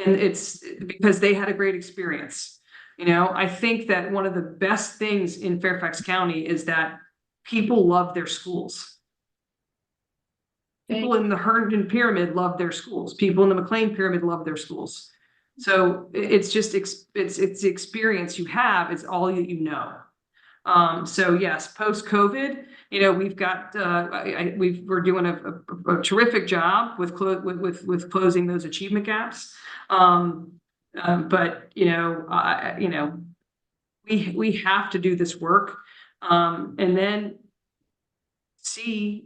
[SPEAKER 3] And it's because they had a great experience. You know, I think that one of the best things in Fairfax County is that people love their schools. People in the Herndon Pyramid love their schools. People in the McLean Pyramid love their schools. So it's just, it's the experience you have. It's all that you know. So yes, post-COVID, you know, we've got, we're doing a terrific job with closing those achievement gaps. But you know, we have to do this work, and then see,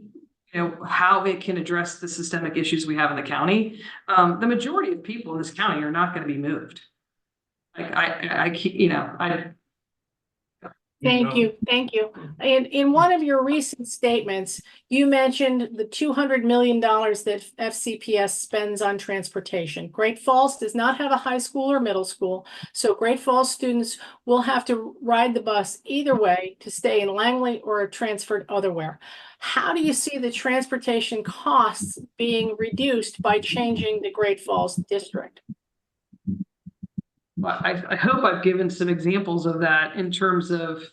[SPEAKER 3] you know, how it can address the systemic issues we have in the county. The majority of people in this county are not going to be moved. Like I keep, you know,
[SPEAKER 1] Thank you. And in one of your recent statements, you mentioned the $200 million that FCPS spends on transportation. Great Falls does not have a high school or middle school, so Great Falls students will have to ride the bus either way to stay in Langley or transferred otherwhere. How do you see the transportation costs being reduced by changing the Great Falls district?
[SPEAKER 3] I hope I've given some examples of that in terms of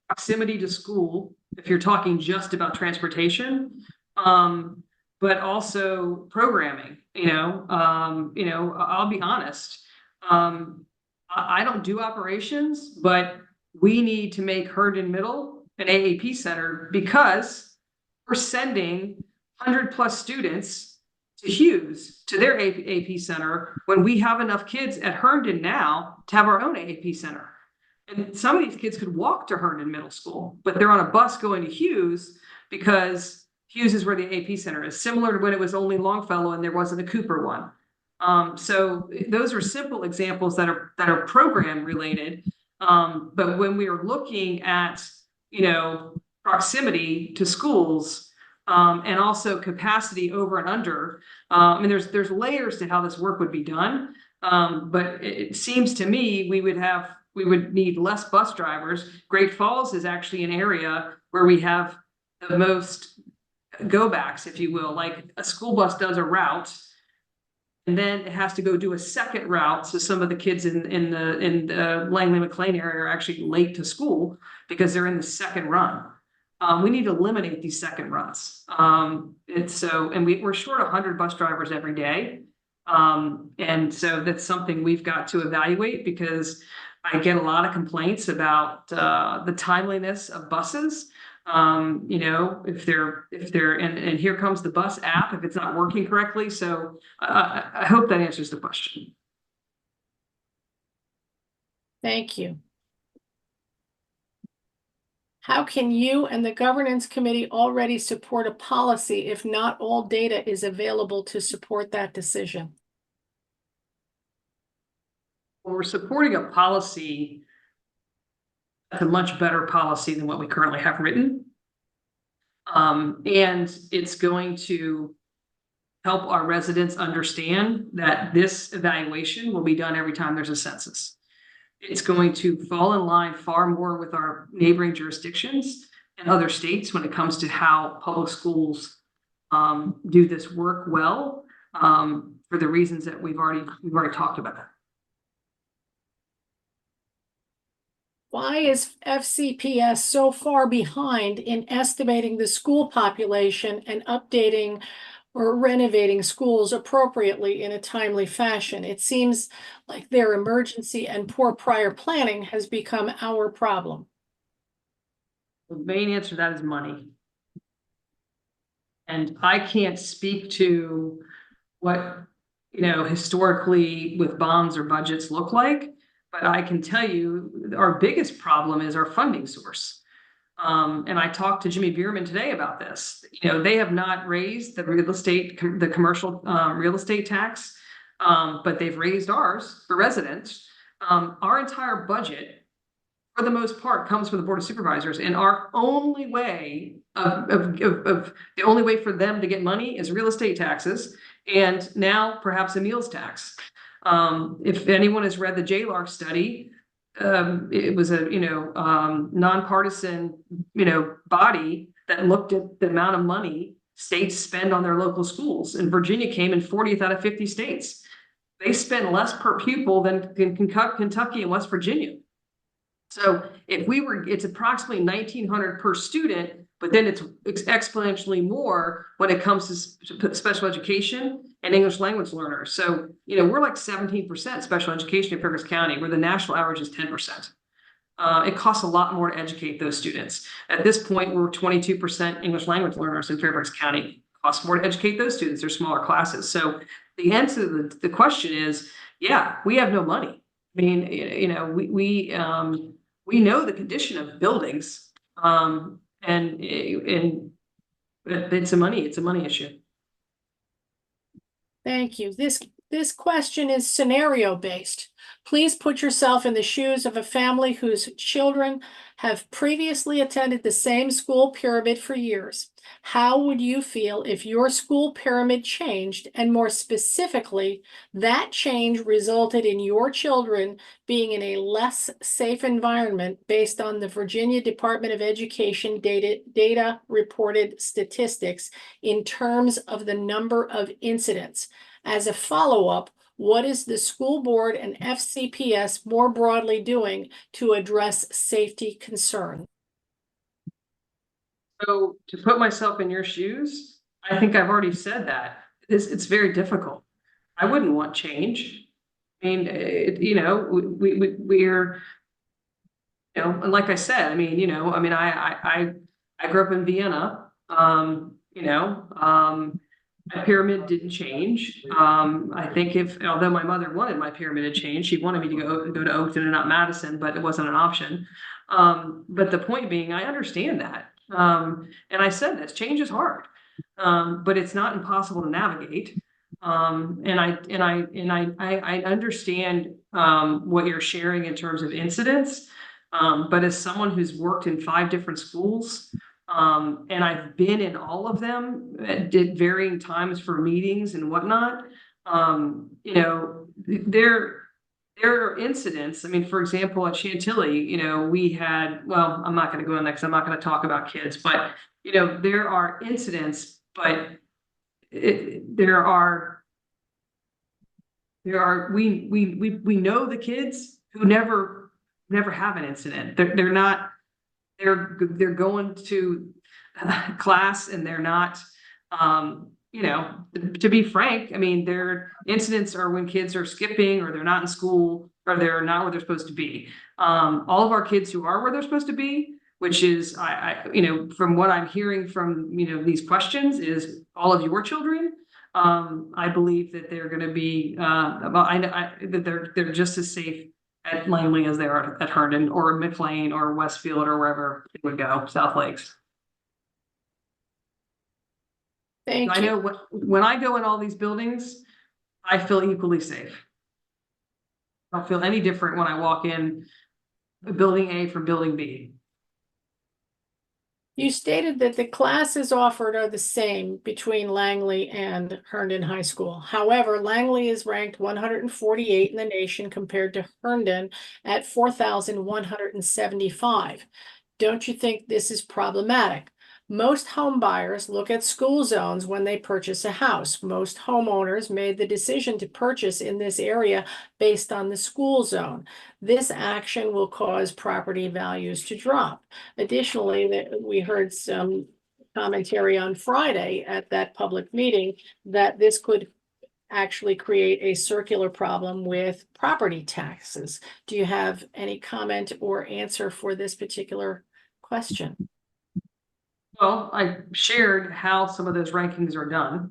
[SPEAKER 3] proximity to school, if you're talking just about transportation, but also programming. You know, I'll be honest. I don't do operations, but we need to make Herndon Middle an AAP center because we're sending 100+ students to Hughes, to their AP center, when we have enough kids at Herndon now to have our own AP center. And some of these kids could walk to Herndon Middle School, but they're on a bus going to Hughes because Hughes is where the AP center is, similar to when it was only Longfellow and there wasn't a Cooper one. So those are simple examples that are program related. But when we are looking at, you know, proximity to schools, and also capacity over and under. I mean, there's layers to how this work would be done. But it seems to me we would need less bus drivers. Great Falls is actually an area where we have the most go backs, if you will. Like a school bus does a route, and then it has to go do a second route. So some of the kids in the Langley McLean area are actually late to school because they're in the second run. We need to eliminate these second runs. We're short 100 bus drivers every day. And so that's something we've got to evaluate, because I get a lot of complaints about the timeliness of buses. You know, if they're and here comes the bus app, if it's not working correctly. So I hope that answers the question.
[SPEAKER 1] Thank you. How can you and the governance committee already support a policy if not all data is available to support that decision?
[SPEAKER 3] Well, we're supporting a policy that's a much better policy than what we currently have written. And it's going to help our residents understand that this evaluation will be done every time there's a census. It's going to fall in line far more with our neighboring jurisdictions and other states when it comes to how public schools do this work well, for the reasons that we've already talked about.
[SPEAKER 1] Why is FCPS so far behind in estimating the school population and updating or renovating schools appropriately in a timely fashion? It seems like their emergency and poor prior planning has become our problem.
[SPEAKER 3] The main answer to that is money. And I can't speak to what, you know, historically with bonds or budgets look like, but I can tell you our biggest problem is our funding source. And I talked to Jimmy Bierman today about this. You know, they have not raised the commercial real estate tax, but they've raised ours for residents. Our entire budget, for the most part, comes from the Board of Supervisors, and our only way the only way for them to get money is real estate taxes, and now perhaps a meals tax. If anyone has read the JLARC study, it was a nonpartisan body that looked at the amount of money states spend on their local schools, and Virginia came in 40th out of 50 states. They spend less per pupil than Kentucky and West Virginia. So if we were, it's approximately 1,900 per student, but then it's exponentially more when it comes to special education and English language learners. So, you know, we're like 17% special education in Fairfax County, where the national average is 10%. It costs a lot more to educate those students. At this point, we're 22% English language learners in Fairfax County. It costs more to educate those students. They're smaller classes. So the answer to the question is, yeah, we have no money. I mean, you know, we know the condition of buildings, and it's a money issue.
[SPEAKER 1] Thank you. This question is scenario based. Please put yourself in the shoes of a family whose children have previously attended the same school pyramid for years. How would you feel if your school pyramid changed, and more specifically, that change resulted in your children being in a less safe environment based on the Virginia Department of Education data reported statistics in terms of the number of incidents? As a follow-up, what is the school board and FCPS more broadly doing to address safety concerns?
[SPEAKER 3] So to put myself in your shoes, I think I've already said that. It's very difficult. I wouldn't want change. I mean, you know, we're, you know, like I said, I mean, you know, I mean, I grew up in Vienna, you know, my pyramid didn't change. I think although my mother wanted my pyramid to change, she wanted me to go to Oakton and not Madison, but it wasn't an option. But the point being, I understand that. And I said this, change is hard, but it's not impossible to navigate. And I understand what you're sharing in terms of incidents. But as someone who's worked in 5 different schools, and I've been in all of them at varying times for meetings and whatnot, you know, there are incidents. I mean, for example, at Chantilly, you know, we had, well, I'm not going to go in there because I'm not going to talk about kids, but, you know, there are incidents, but we know the kids who never have an incident. They're going to class and they're not, you know, to be frank, I mean, their incidents are when kids are skipping or they're not in school or they're not where they're supposed to be. All of our kids who are where they're supposed to be, which is, you know, from what I'm hearing from, you know, these questions is all of your children. I believe that they're going to be, that they're just as safe at Langley as they are at Herndon or McLean or Westfield or wherever it would go, South Lakes.
[SPEAKER 1] Thank
[SPEAKER 3] I
[SPEAKER 1] you.
[SPEAKER 3] know when I go in all these buildings, I feel equally safe. I don't feel any different when I walk in building A from building B.
[SPEAKER 1] You stated that the classes offered are the same between Langley and Herndon High School. However, Langley is ranked 148 in the nation compared to Herndon at 4,175. Don't you think this is problematic? Most home buyers look at school zones when they purchase a house. Most homeowners made the decision to purchase in this area based on the school zone. This action will cause property values to drop. Additionally, we heard some commentary on Friday at that public meeting that this could actually create a circular problem with property taxes. Do you have any comment or answer for this particular question?
[SPEAKER 3] Well, I shared how some of those rankings are done,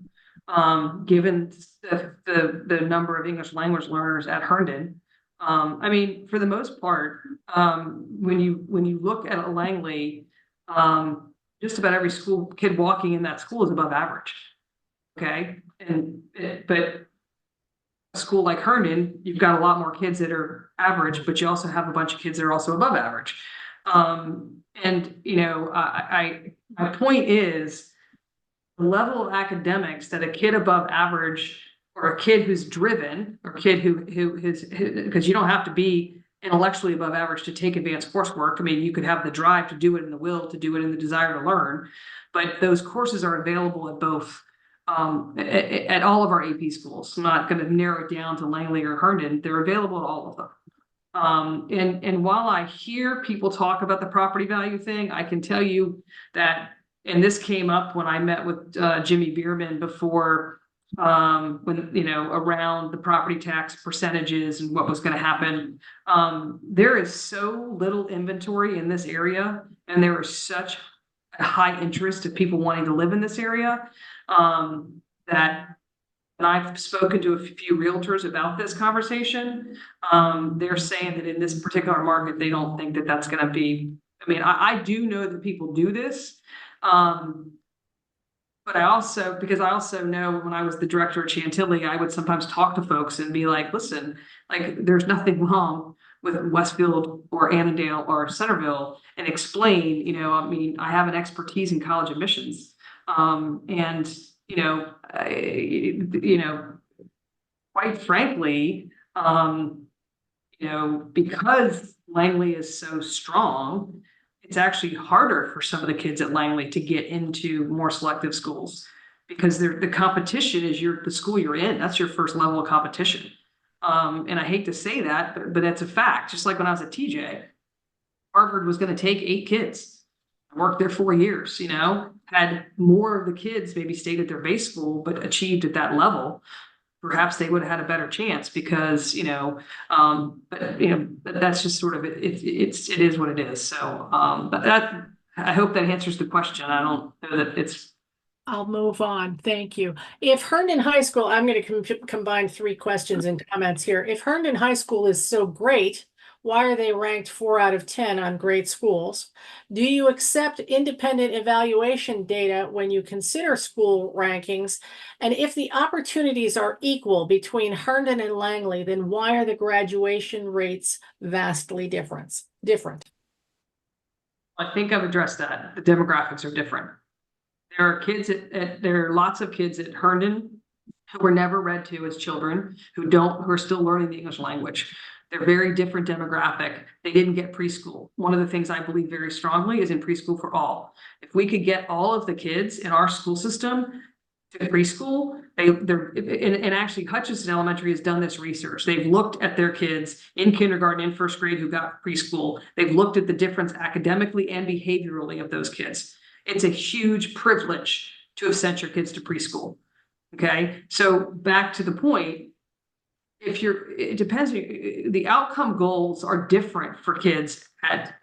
[SPEAKER 3] given the number of English language learners at Herndon. I mean, for the most part, when you look at Langley, just about every school kid walking in that school is above average. Okay, but a school like Herndon, you've got a lot more kids that are average, but you also have a bunch of kids that are also above average. And you know, my point is the level of academics that a kid above average or a kid who's driven or a kid who is, because you don't have to be intellectually above average to take advanced coursework. I mean, you could have the drive to do it and the will to do it and the desire to learn, but those courses are available at both, at all of our AP schools. I'm not going to narrow it down to Langley or Herndon. They're available at all of them. And while I hear people talk about the property value thing, I can tell you that, and this came up when I met with Jimmy Bierman before, when, you know, around the property tax percentages and what was going to happen. There is so little inventory in this area, and there is such a high interest of people wanting to live in this area, that, and I've spoken to a few realtors about this conversation. They're saying that in this particular market, they don't think that that's going to be, I mean, I do know that people do this. But I also, because I also know when I was the director at Chantilly, I would sometimes talk to folks and be like, listen, like, there's nothing wrong with Westfield or Annandale or Centerville, and explain, you know, I mean, I have an expertise in college admissions. And, you know, quite frankly, you know, because Langley is so strong, it's actually harder for some of the kids at Langley to get into more selective schools, because the competition is the school you're in. That's your first level of competition. And I hate to say that, but that's a fact. Just like when I was at TJ, Harvard was going to take 8 kids. I worked there 4 years, you know, had more of the kids maybe stayed at their base school, but achieved at that level. Perhaps they would have had a better chance, because, you know, but, you know, that's just sort of, it is what it is. So, but that, I hope that answers the question. I don't know that it's.
[SPEAKER 1] I'll move on. Thank you. If Herndon High School, I'm going to combine 3 questions and comments here. If Herndon High School is so great, why are they ranked 4 out of 10 on great schools? Do you accept independent evaluation data when you consider school rankings? And if the opportunities are equal between Herndon and Langley, then why are the graduation rates vastly different?
[SPEAKER 3] I think I've addressed that. The demographics are different. There are kids there are lots of kids at Herndon who were never read to as children, who are still learning the English language. They're very different demographic. They didn't get preschool. One of the things I believe very strongly is in preschool for all. If we could get all of the kids in our school system to preschool, and actually Hutchinson Elementary has done this research. They've looked at their kids in kindergarten and first grade who got preschool. They've looked at the difference academically and behaviorally of those kids. It's a huge privilege to have sent your kids to preschool. Okay, so back to the point. It depends. The outcome goals are different for kids at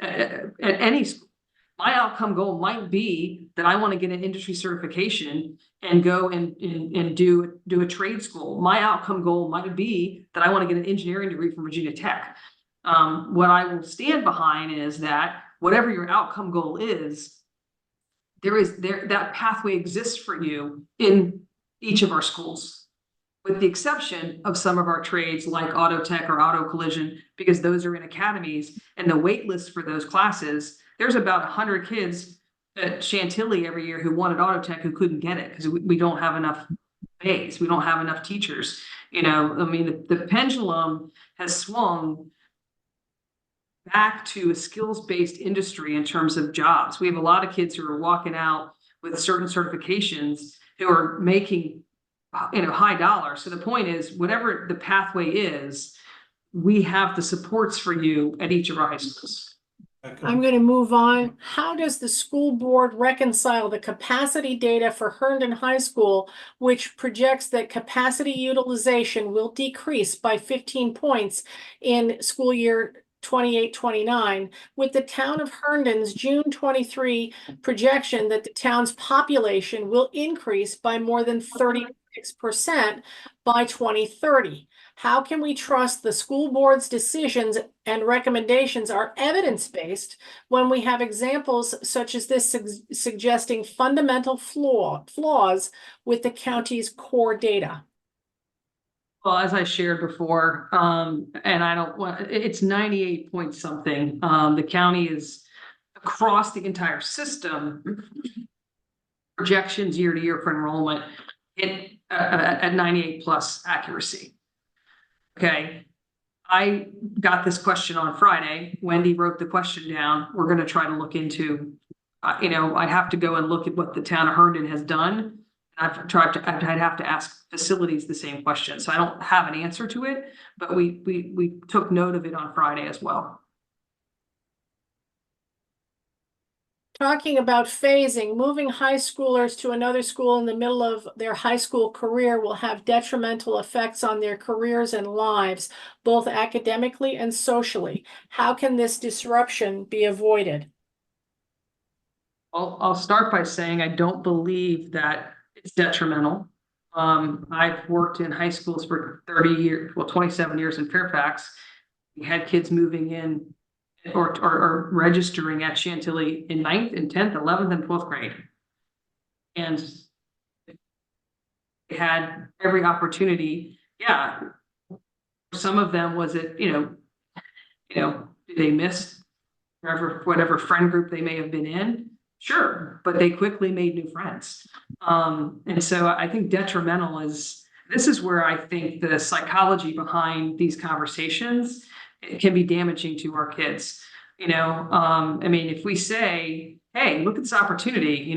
[SPEAKER 3] any school. My outcome goal might be that I want to get an industry certification and go and do a trade school. My outcome goal might be that I want to get an engineering degree from Virginia Tech. What I will stand behind is that whatever your outcome goal is, that pathway exists for you in each of our schools, with the exception of some of our trades like auto tech or auto collision, because those are in academies, and the wait list for those classes, there's about 100 kids at Chantilly every year who wanted auto tech who couldn't get it because we don't have enough bays. We don't have enough teachers. You know, I mean, the pendulum has swung back to a skills-based industry in terms of jobs. We have a lot of kids who are walking out with certain certifications who are making, you know, high dollars. So the point is, whatever the pathway is, we have the supports for you at each of our high schools.
[SPEAKER 1] I'm going to move on. How does the school board reconcile the capacity data for Herndon High School, which projects that capacity utilization will decrease by 15 points in school year 28-29, with the town of Herndon's June 23 projection that the town's population will increase by more than 36% by 2030? How can we trust the school board's decisions and recommendations are evidence-based when we have examples such as this suggesting fundamental flaws with the county's core data?
[SPEAKER 3] Well, as I shared before, and I don't want, it's 98 point something. The county is across the entire system, projections year to year for enrollment at 98 plus accuracy. Okay. I got this question on Friday. Wendy wrote the question down. We're going to try to look into, I have to go and look at what the town of Herndon has done. I'd have to ask facilities the same question. So I don't have an answer to it, but we took note of it on Friday as well.
[SPEAKER 1] Talking about phasing, moving high schoolers to another school in the middle of their high school career will have detrimental effects on their careers and lives, both academically and socially. How can this disruption be avoided?
[SPEAKER 3] I'll start by saying I don't believe that it's detrimental. I've worked in high schools for 30 years, well, 27 years in Fairfax. We had kids moving in or registering at Chantilly in 9th and 10th, 11th and 12th grade. And they had every opportunity. Yeah. Some of them was it, they missed whatever friend group they may have been in. Sure. But they quickly made new friends. And so I think detrimental this is where I think the psychology behind these conversations, it can be damaging to our kids. If we say, hey, look at this opportunity,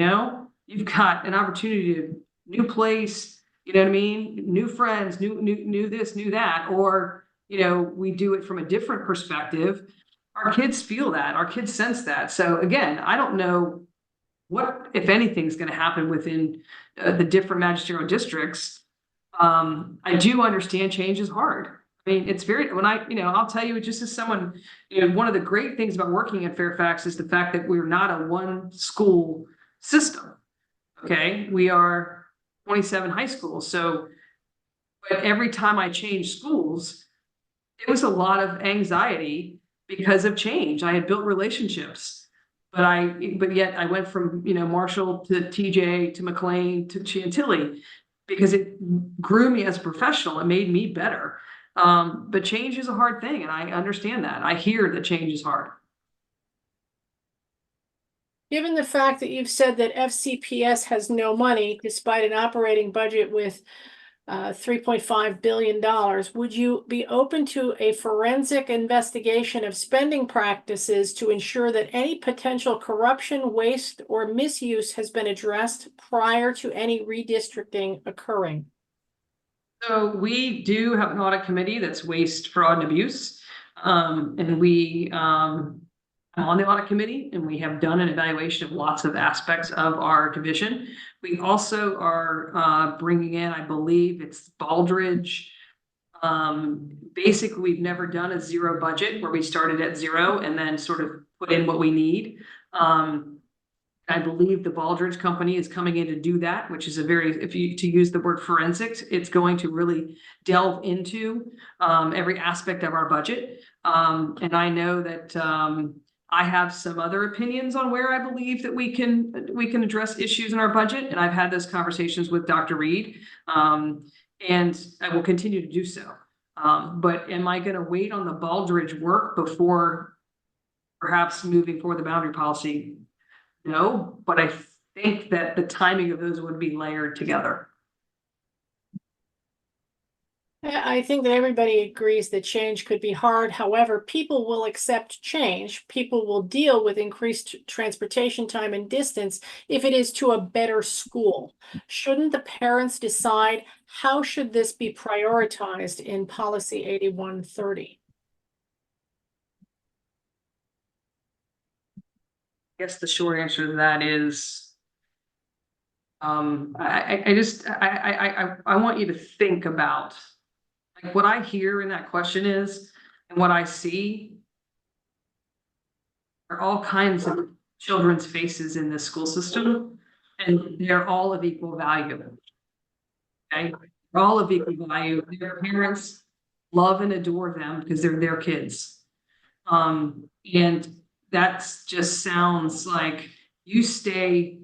[SPEAKER 3] you've got an opportunity to new place, new friends, new this, new that, or, we do it from a different perspective. Our kids feel that, our kids sense that. So again, I don't know what, if anything, is going to happen within the different magisterial districts. I do understand change is hard. It's I'll tell you, just as someone, one of the great things about working at Fairfax is the fact that we're not a one school system. Okay. We are 27 high schools. So, but every time I changed schools, it was a lot of anxiety because of change. I had built relationships, but yet I went from, Marshall to TJ to McLean to Chantilly because it grew me as a professional. It made me better. But change is a hard thing, and I understand that. I hear that change is hard.
[SPEAKER 1] Given the fact that you've said that FCPS has no money, despite an operating budget with $3.5 billion, would you be open to a forensic investigation of spending practices to ensure that any potential corruption, waste, or misuse has been addressed prior to any redistricting occurring?
[SPEAKER 3] So we do have an audit committee that's waste, fraud, and abuse. And I'm on the audit committee, and we have done an evaluation of lots of aspects of our division. We also are bringing in, I believe it's Baldridge. Basically, we've never done a zero budget where we started at zero and then sort of put in what we need. I believe the Baldridge company is coming in to do that, which is to use the word forensics, it's going to really delve into every aspect of our budget. And I know that I have some other opinions on where I believe that we can address issues in our budget. And I've had those conversations with Dr. Reed, and I will continue to do so. But am I going to wait on the Baldridge work before perhaps moving forward the boundary policy? No, but I think that the timing of those would be layered together.
[SPEAKER 1] I think that everybody agrees that change could be hard. However, people will accept change. People will deal with increased transportation time and distance if it is to a better school. Shouldn't the parents decide how should this be prioritized in policy 8130?
[SPEAKER 3] I guess the short answer to that is, I want you to think about like what I hear in that question is, and what I see are all kinds of children's faces in this school system, and they're all of equal value. Okay, they're all of equal value. Their parents love and adore them because they're their kids, and that's just sounds like you stay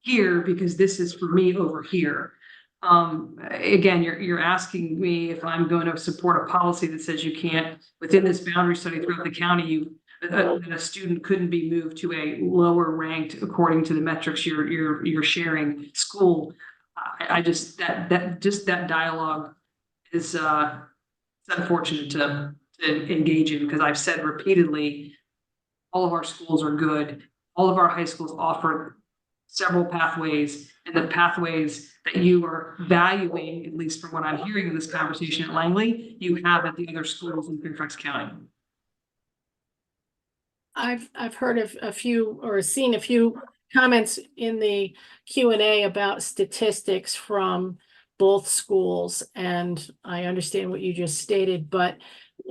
[SPEAKER 3] here because this is for me over here. Again, you're asking me if I'm going to support a policy that says you can't, within this boundary study throughout the county, that a student couldn't be moved to a lower ranked according to the metrics you're sharing school. That dialogue is it's unfortunate to engage in, because I've said repeatedly, all of our schools are good. All of our high schools offer several pathways, and the pathways that you are valuing, at least from what I'm hearing in this conversation at Langley, you have at the other schools in Fairfax County.
[SPEAKER 1] I've heard of a few or seen a few comments in the Q&A about statistics from both schools, and I understand what you just stated, but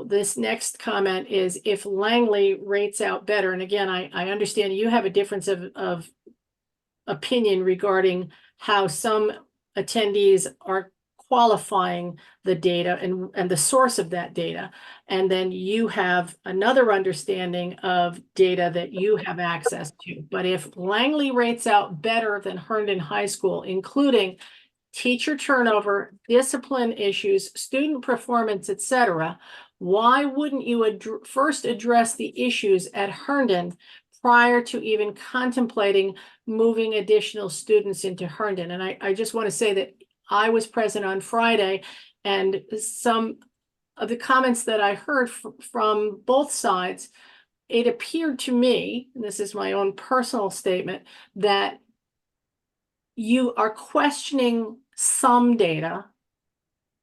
[SPEAKER 1] this next comment is if Langley rates out better, and again, I understand you have a difference of opinion regarding how some attendees are qualifying the data and the source of that data. And then you have another understanding of data that you have access to. But if Langley rates out better than Herndon High School, including teacher turnover, discipline issues, student performance, etc., why wouldn't you first address the issues at Herndon prior to even contemplating moving additional students into Herndon? And I just want to say that I was present on Friday, and some of the comments that I heard from both sides, it appeared to me, and this is my own personal statement, that you are questioning some data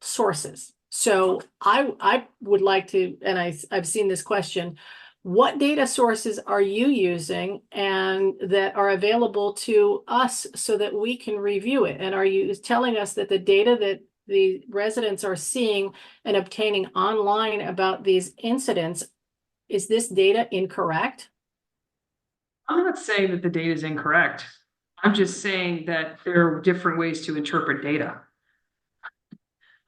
[SPEAKER 1] sources. So I would like to, and I've seen this question, what data sources are you using and that are available to us so that we can review it? And are you telling us that the data that the residents are seeing and obtaining online about these incidents, is this data incorrect?
[SPEAKER 3] I'm not saying that the data is incorrect. I'm just saying that there are different ways to interpret data.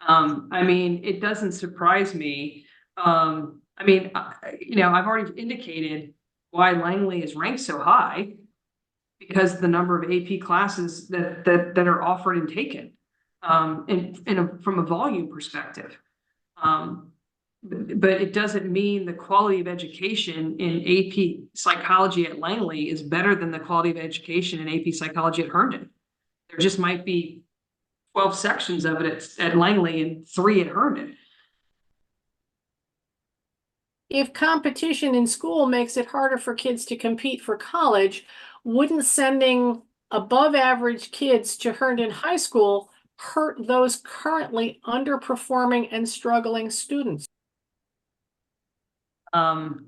[SPEAKER 3] I mean, it doesn't surprise me. I've already indicated why Langley is ranked so high, because the number of AP classes that are offered and taken, from a volume perspective. But it doesn't mean the quality of education in AP psychology at Langley is better than the quality of education in AP psychology at Herndon. There just might be 12 sections of it at Langley and 3 at Herndon.
[SPEAKER 1] If competition in school makes it harder for kids to compete for college, wouldn't sending above average kids to Herndon High School hurt those currently underperforming and struggling students?
[SPEAKER 3] Now's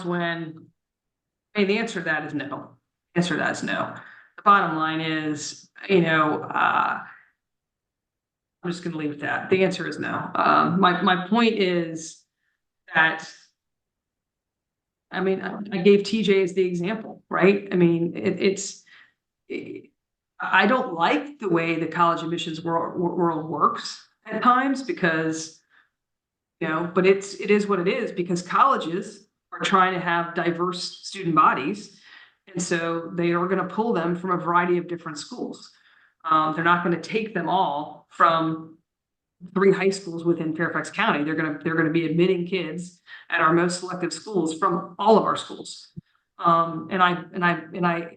[SPEAKER 3] when, the answer to that is no. The answer to that is no. The bottom line is, I'm just going to leave it at that. The answer is no. My point is that, I gave TJ as the example, right? I don't like the way the college admissions world works at times, because, but it is what it is, because colleges are trying to have diverse student bodies. And so they are going to pull them from a variety of different schools. They're not going to take them all from 3 high schools within Fairfax County. They're going to be admitting kids at our most selective schools from all of our schools. And I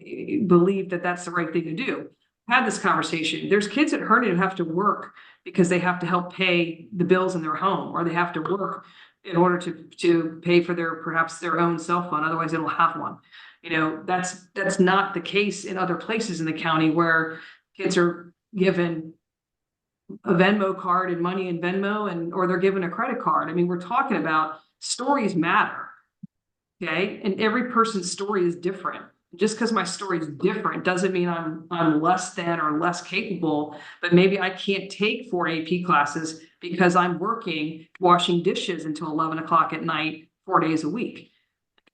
[SPEAKER 3] believe that that's the right thing to do. I've had this conversation. There's kids at Herndon who have to work because they have to help pay the bills in their home, or they have to work in order to pay for perhaps their own cell phone. Otherwise, they don't have one. That's not the case in other places in the county, where kids are given a Venmo card and money in Venmo, or they're given a credit card. We're talking about stories matter. Okay. And every person's story is different. Just because my story is different doesn't mean I'm less than or less capable, but maybe I can't take 4 AP classes because I'm working washing dishes until 11 o'clock at night, 4 days a week.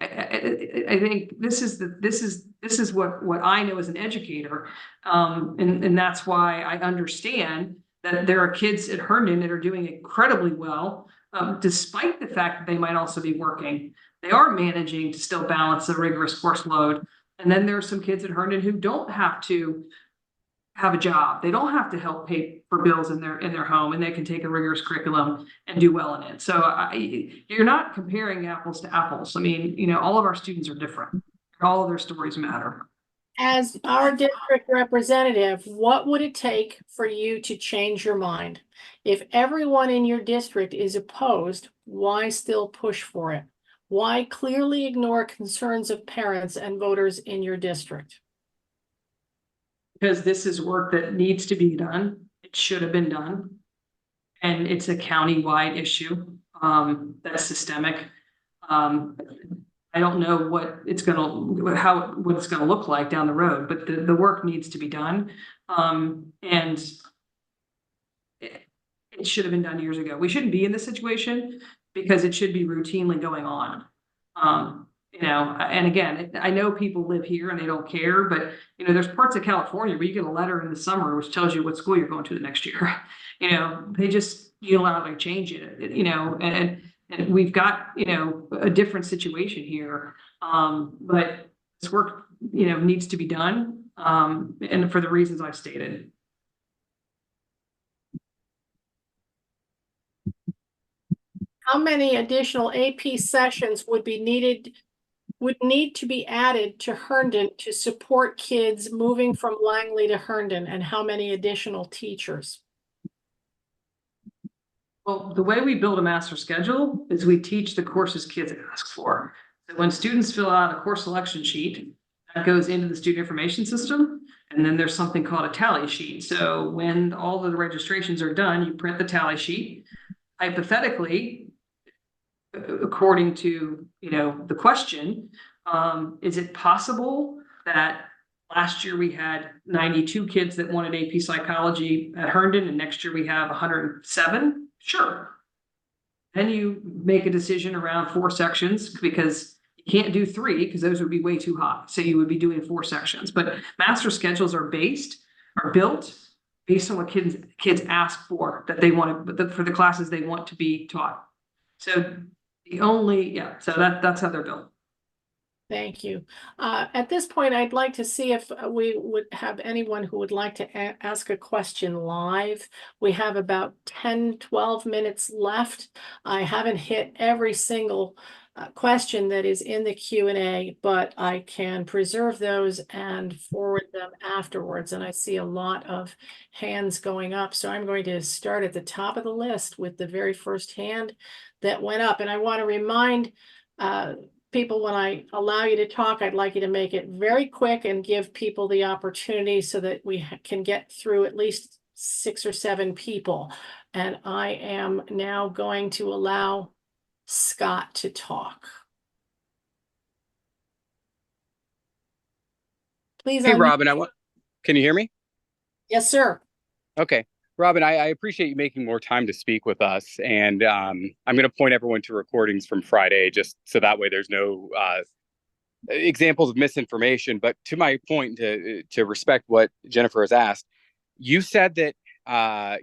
[SPEAKER 3] I think this is what I know as an educator. And that's why I understand that there are kids at Herndon that are doing incredibly well, despite the fact that they might also be working. They are managing to still balance the rigorous course load. And then there are some kids at Herndon who don't have to have a job. They don't have to help pay for bills in their home, and they can take a rigorous curriculum and do well in it. So you're not comparing apples to apples. All of our students are different. All of their stories matter.
[SPEAKER 1] As our district representative, what would it take for you to change your mind? If everyone in your district is opposed, why still push for it? Why clearly ignore concerns of parents and voters in your district?
[SPEAKER 3] Because this is work that needs to be done. It should have been done. And it's a county-wide issue, that's systemic. I don't know what it's gonna look like down the road, but the work needs to be done. And it should have been done years ago. We shouldn't be in this situation because it should be routinely going on. You know, and again, I know people live here and they don't care, but you know, there's parts of California where you get a letter in the summer which tells you what school you're going to the next year. You know, they just unilaterally change it, you know, and we've got, you know, a different situation here. But this work, you know, needs to be done. And for the reasons I've stated.
[SPEAKER 1] How many additional AP sessions would need to be added to Herndon to support kids moving from Langley to Herndon, and how many additional teachers?
[SPEAKER 3] Well, the way we build a master schedule is we teach the courses kids ask for. So when students fill out a course selection sheet, that goes into the student information system. And then there's something called a tally sheet. So when all of the registrations are done, you print the tally sheet. Hypothetically, according to, you know, the question, is it possible that last year we had 92 kids that wanted AP psychology at Herndon and next year we have 107? Sure. Then you make a decision around 4 sections because you can't do 3 because those would be way too high. So you would be doing 4 sections, but master schedules are built based on what kids ask for, that they want for the classes they want to be taught. So so that's how they're built.
[SPEAKER 1] Thank you. At this point, I'd like to see if we would have anyone who would like to ask a question live. We have about 10-12 minutes left. I haven't hit every single question that is in the Q&A, but I can preserve those and forward them afterwards. And I see a lot of hands going up. So I'm going to start at the top of the list with the very first hand that went up. And I want to remind people, when I allow you to talk, I'd like you to make it very quick and give people the opportunity so that we can get through at least 6 or 7 people. And I am now going to allow Scott to talk. Please.
[SPEAKER 5] Hey, Robyn, can you hear me?
[SPEAKER 1] Yes, sir.
[SPEAKER 5] Okay. Robyn, I appreciate you making more time to speak with us. And I'm going to point everyone to recordings from Friday, just so that way there's no examples of misinformation. But to my point, to respect what Jennifer has asked, you said that,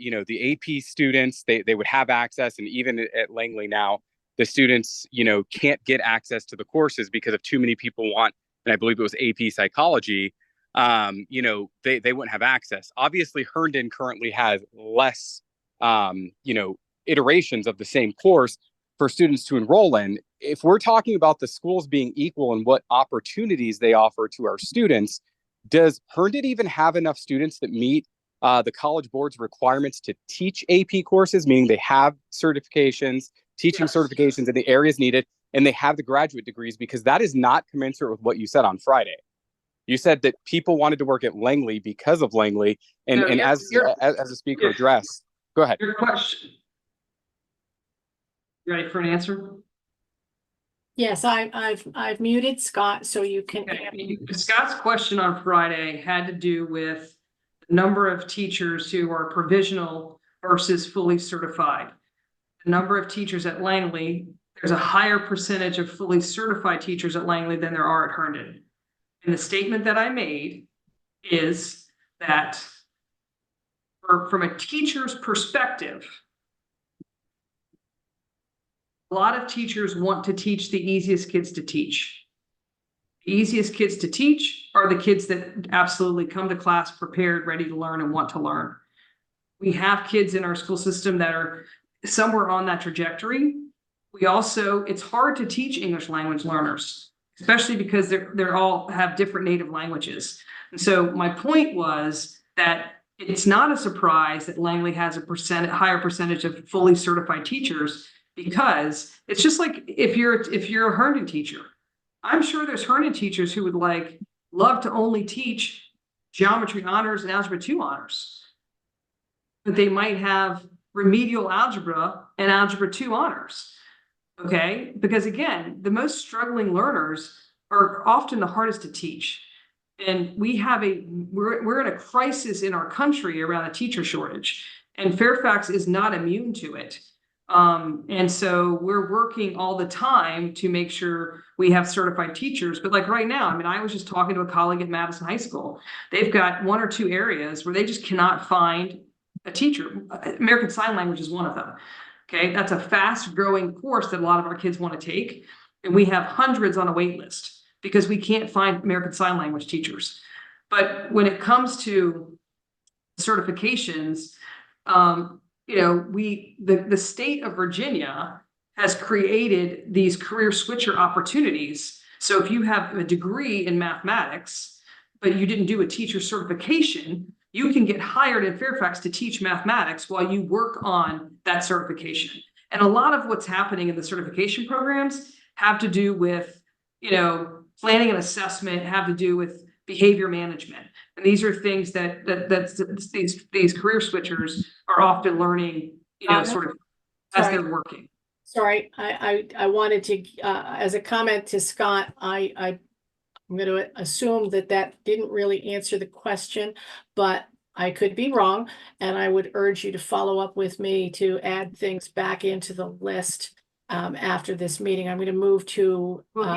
[SPEAKER 5] you know, the AP students, they would have access. And even at Langley now, the students, you know, can't get access to the courses because of too many people want, and I believe it was AP psychology. You know, they wouldn't have access. Obviously, Herndon currently has less, you know, iterations of the same course for students to enroll in. If we're talking about the schools being equal and what opportunities they offer to our students, does Herndon even have enough students that meet the College Board's requirements to teach AP courses, meaning they have certifications, teaching certifications in the areas needed, and they have the graduate degrees? Because that is not commensurate with what you said on Friday. You said that people wanted to work at Langley because of Langley, and as a speaker addressed. Go ahead.
[SPEAKER 3] Your question. You ready for an answer?
[SPEAKER 1] Yes, I've muted Scott so you can.
[SPEAKER 3] Okay. Scott's question on Friday had to do with the number of teachers who are provisional versus fully certified. The number of teachers at Langley, there's a higher percentage of fully certified teachers at Langley than there are at Herndon. And the statement that I made is that from a teacher's perspective, a lot of teachers want to teach the easiest kids to teach. The easiest kids to teach are the kids that absolutely come to class prepared, ready to learn, and want to learn. We have kids in our school system that are somewhere on that trajectory. We also, it's hard to teach English language learners especially because they're all have different native languages. And so my point was that it's not a surprise that Langley has a higher percentage of fully certified teachers, because it's just like if you're a Herndon teacher, I'm sure there's Herndon teachers who would love to only teach geometry honors and algebra 2 honors, but they might have remedial algebra and algebra 2 honors. Okay, because again, the most struggling learners are often the hardest to teach. And we're in a crisis in our country around a teacher shortage, and Fairfax is not immune to it. And so we're working all the time to make sure we have certified teachers. But like right now, I mean, I was just talking to a colleague at Madison High School. They've got 1 or 2 areas where they just cannot find a teacher. American Sign Language is one of them. Okay, that's a fast growing course that a lot of our kids want to take. And we have hundreds on a wait list because we can't find American Sign Language teachers. But when it comes to certifications, you know, the state of Virginia has created these career switcher opportunities. So if you have a degree in mathematics, but you didn't do a teacher certification, you can get hired in Fairfax to teach mathematics while you work on that certification. And a lot of what's happening in the certification programs have to do with, you know, planning and assessment, have to do with behavior management. And these are things that these career switchers are often learning, you know, sort of as they're working.
[SPEAKER 1] Sorry, I wanted to, as a comment to Scott, I'm going to assume that didn't really answer the question, but I could be wrong. And I would urge you to follow up with me to add things back into the list after this meeting. I'm going to move to.
[SPEAKER 3] Well,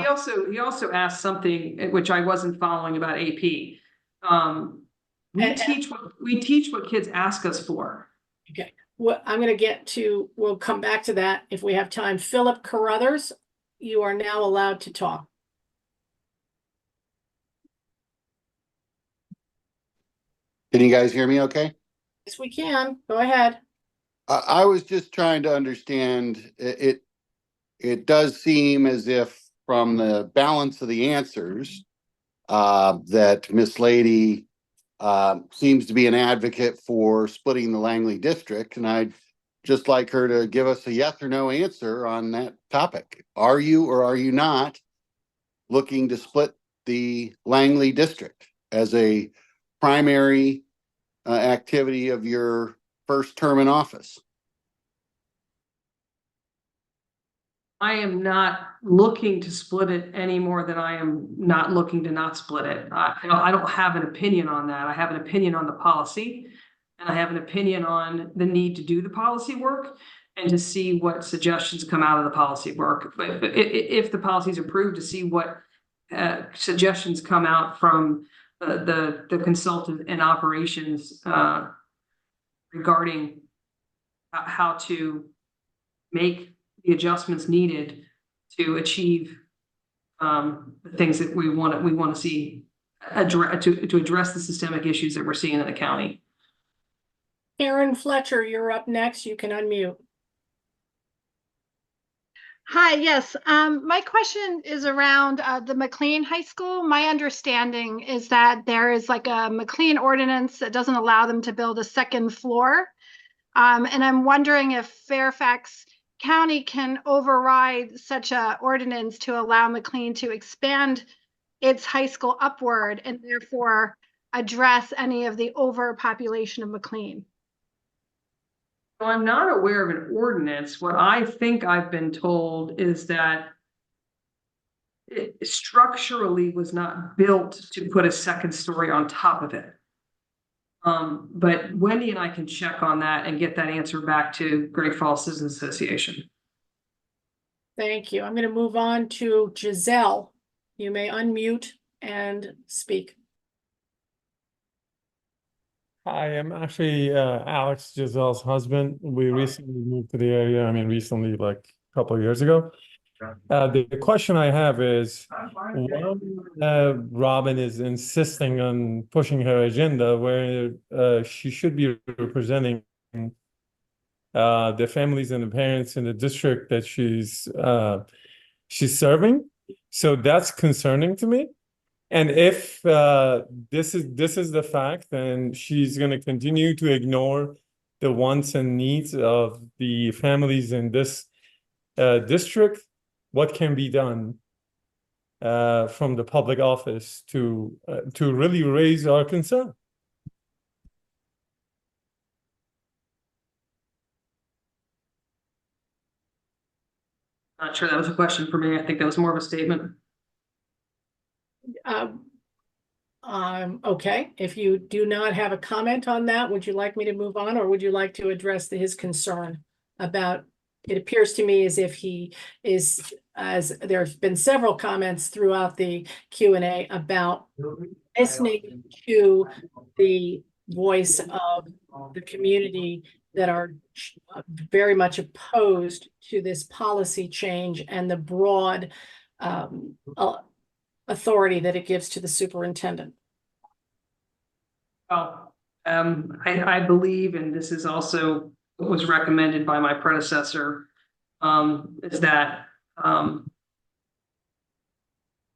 [SPEAKER 3] he also asked something which I wasn't following about AP. We teach what kids ask us for.
[SPEAKER 1] Okay. Well, I'm going to get to, we'll come back to that if we have time. Philip Carruthers, you are now allowed to talk.
[SPEAKER 6] Can you guys hear me okay?
[SPEAKER 1] Yes, we can. Go ahead.
[SPEAKER 6] I was just trying to understand, it does seem as if from the balance of the answers, that Miss Lady seems to be an advocate for splitting the Langley district, and I'd just like her to give us a yes or no answer on that topic. Are you or are you not looking to split the Langley district as a primary activity of your first term in office?
[SPEAKER 3] I am not looking to split it any more than I am not looking to not split it. I don't have an opinion on that. I have an opinion on the policy, and I have an opinion on the need to do the policy work and to see what suggestions come out of the policy work. But if the policy is approved, to see what suggestions come out from the consultant and operations regarding how to make the adjustments needed to achieve the things that we want to see to address the systemic issues that we're seeing in the county.
[SPEAKER 1] Karen Fletcher, you're up next. You can unmute.
[SPEAKER 7] Hi, yes. My question is around the McLean High School. My understanding is that there is like a McLean ordinance that doesn't allow them to build a second floor. And I'm wondering if Fairfax County can override such a ordinance to allow McLean to expand its high school upward and therefore address any of the overpopulation of McLean.
[SPEAKER 3] So I'm not aware of an ordinance. What I think I've been told is that it structurally was not built to put a second story on top of it. But Wendy and I can check on that and get that answer back to Great Falls Citizens Association.
[SPEAKER 1] Thank you. I'm going to move on to Giselle. You may unmute and speak.
[SPEAKER 8] Hi, I'm actually Alex Giselle's husband. We recently moved to the area. I mean, recently, like a couple of years ago. The question I have is, why Robyn is insisting on pushing her agenda where she should be representing the families and the parents in the district that she's serving, So that's concerning to me. And if this is the fact, then she's going to continue to ignore the wants and needs of the families in this district. What can be done from the public office to really raise our concern?
[SPEAKER 3] Not sure that was a question for me. I think that was more of a statement.
[SPEAKER 1] Okay, if you do not have a comment on that, would you like me to move on, or would you like to address his concern about, it appears to me as if he is, as there's been several comments throughout the Q&A about listening to the voice of the community that are very much opposed to this policy change and the broad authority that it gives to the superintendent.
[SPEAKER 3] Well, I believe, and this is also what was recommended by my predecessor, is that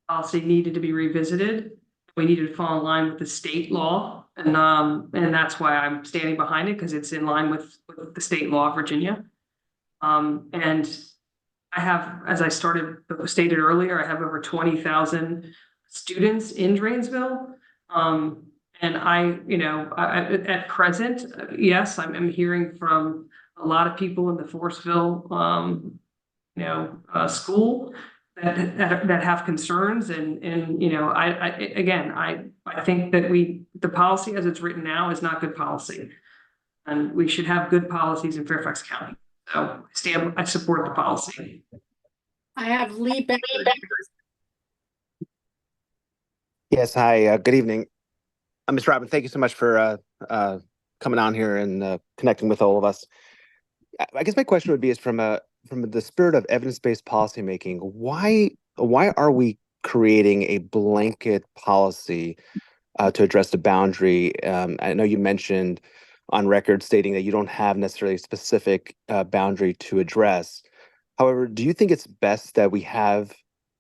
[SPEAKER 3] policy needed to be revisited. We needed to fall in line with the state law, and that's why I'm standing behind it, because it's in line with the state law of Virginia. And I have, as I stated earlier, I have over 20,000 students in Dranesville. And at present, yes, I'm hearing from a lot of people in the Forestville, school that have concerns, and I think that the policy as it's written now is not good policy, and we should have good policies in Fairfax County. So I support the policy.
[SPEAKER 1] I have Lee Becker.
[SPEAKER 9] Yes, hi, good evening. Ms. Robyn, thank you so much for coming on here and connecting with all of us. I guess my question would be, is from the spirit of evidence-based policymaking, why are we creating a blanket policy to address the boundary? I know you mentioned on record stating that you don't have necessarily a specific boundary to address. However, do you think it's best that we have,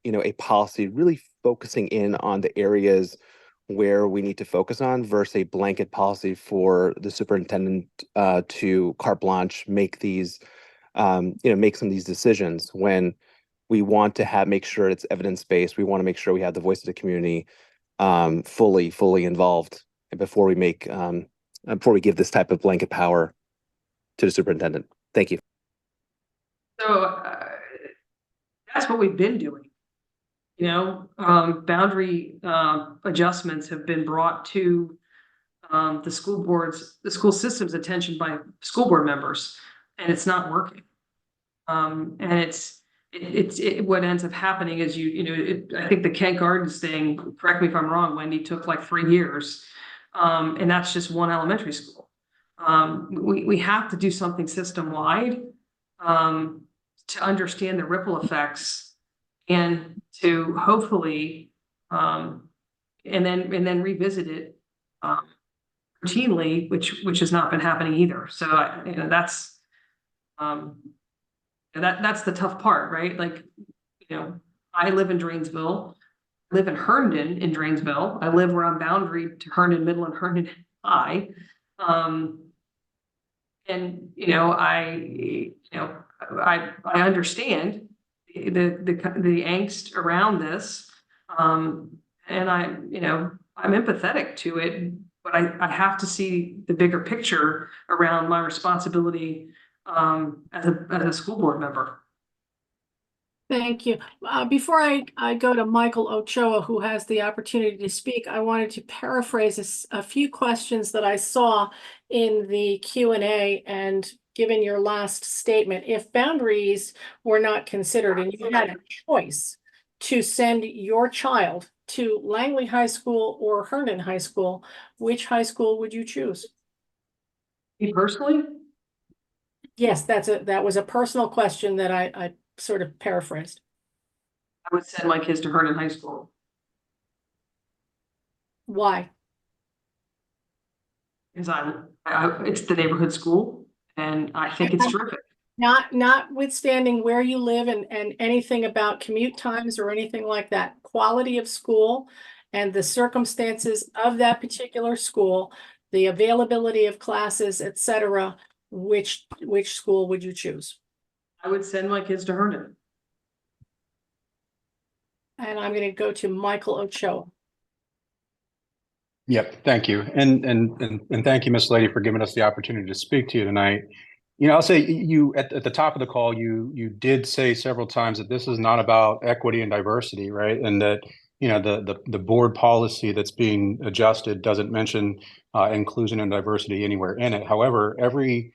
[SPEAKER 9] a policy really focusing in on the areas where we need to focus on versus a blanket policy for the superintendent to carte blanche make these, make some of these decisions when we want to make sure it's evidence-based. We want to make sure we have the voice of the community fully involved before we give this type of blanket power to the superintendent. Thank you.
[SPEAKER 3] So that's what we've been doing. Boundary adjustments have been brought to the school system's attention by school board members, and it's not working. And what ends up happening is I think the Kent Gardens thing, correct me if I'm wrong, Wendy, took like 3 years, and that's just one elementary school. We have to do something system-wide to understand the ripple effects, and to hopefully and then revisit it routinely, which has not been happening either. So that's the tough part, right? Like, I live in Dranesville, live in Herndon in Dranesville. I live around boundary to Herndon Middle and Herndon High. I understand the angst around this, and I'm empathetic to it, but I have to see the bigger picture around my responsibility as a school board member.
[SPEAKER 1] Thank you. Before I go to Michael Ochoa, who has the opportunity to speak, I wanted to paraphrase a few questions that I saw in the Q&A, and given your last statement, if boundaries were not considered and you had a choice to send your child to Langley High School or Herndon High School, which high school would you choose?
[SPEAKER 3] Me personally?
[SPEAKER 1] Yes, that was a personal question that I sort of paraphrased.
[SPEAKER 3] I would send my kids to Herndon High School.
[SPEAKER 1] Why?
[SPEAKER 3] Because it's the neighborhood school, and I think it's terrific.
[SPEAKER 1] Notwithstanding where you live and anything about commute times or anything like that, quality of school and the circumstances of that particular school, the availability of classes, etc., which school would you choose?
[SPEAKER 3] I would send my kids to Herndon.
[SPEAKER 1] And I'm going to go to Michael Ochoa.
[SPEAKER 10] Yep, thank you. And thank you, Miss Lady, for giving us the opportunity to speak to you tonight. You know, I'll say you at the top of the call, you did say several times that this is not about equity and diversity, right? And that, you know, the board policy that's being adjusted doesn't mention inclusion and diversity anywhere in it. However, every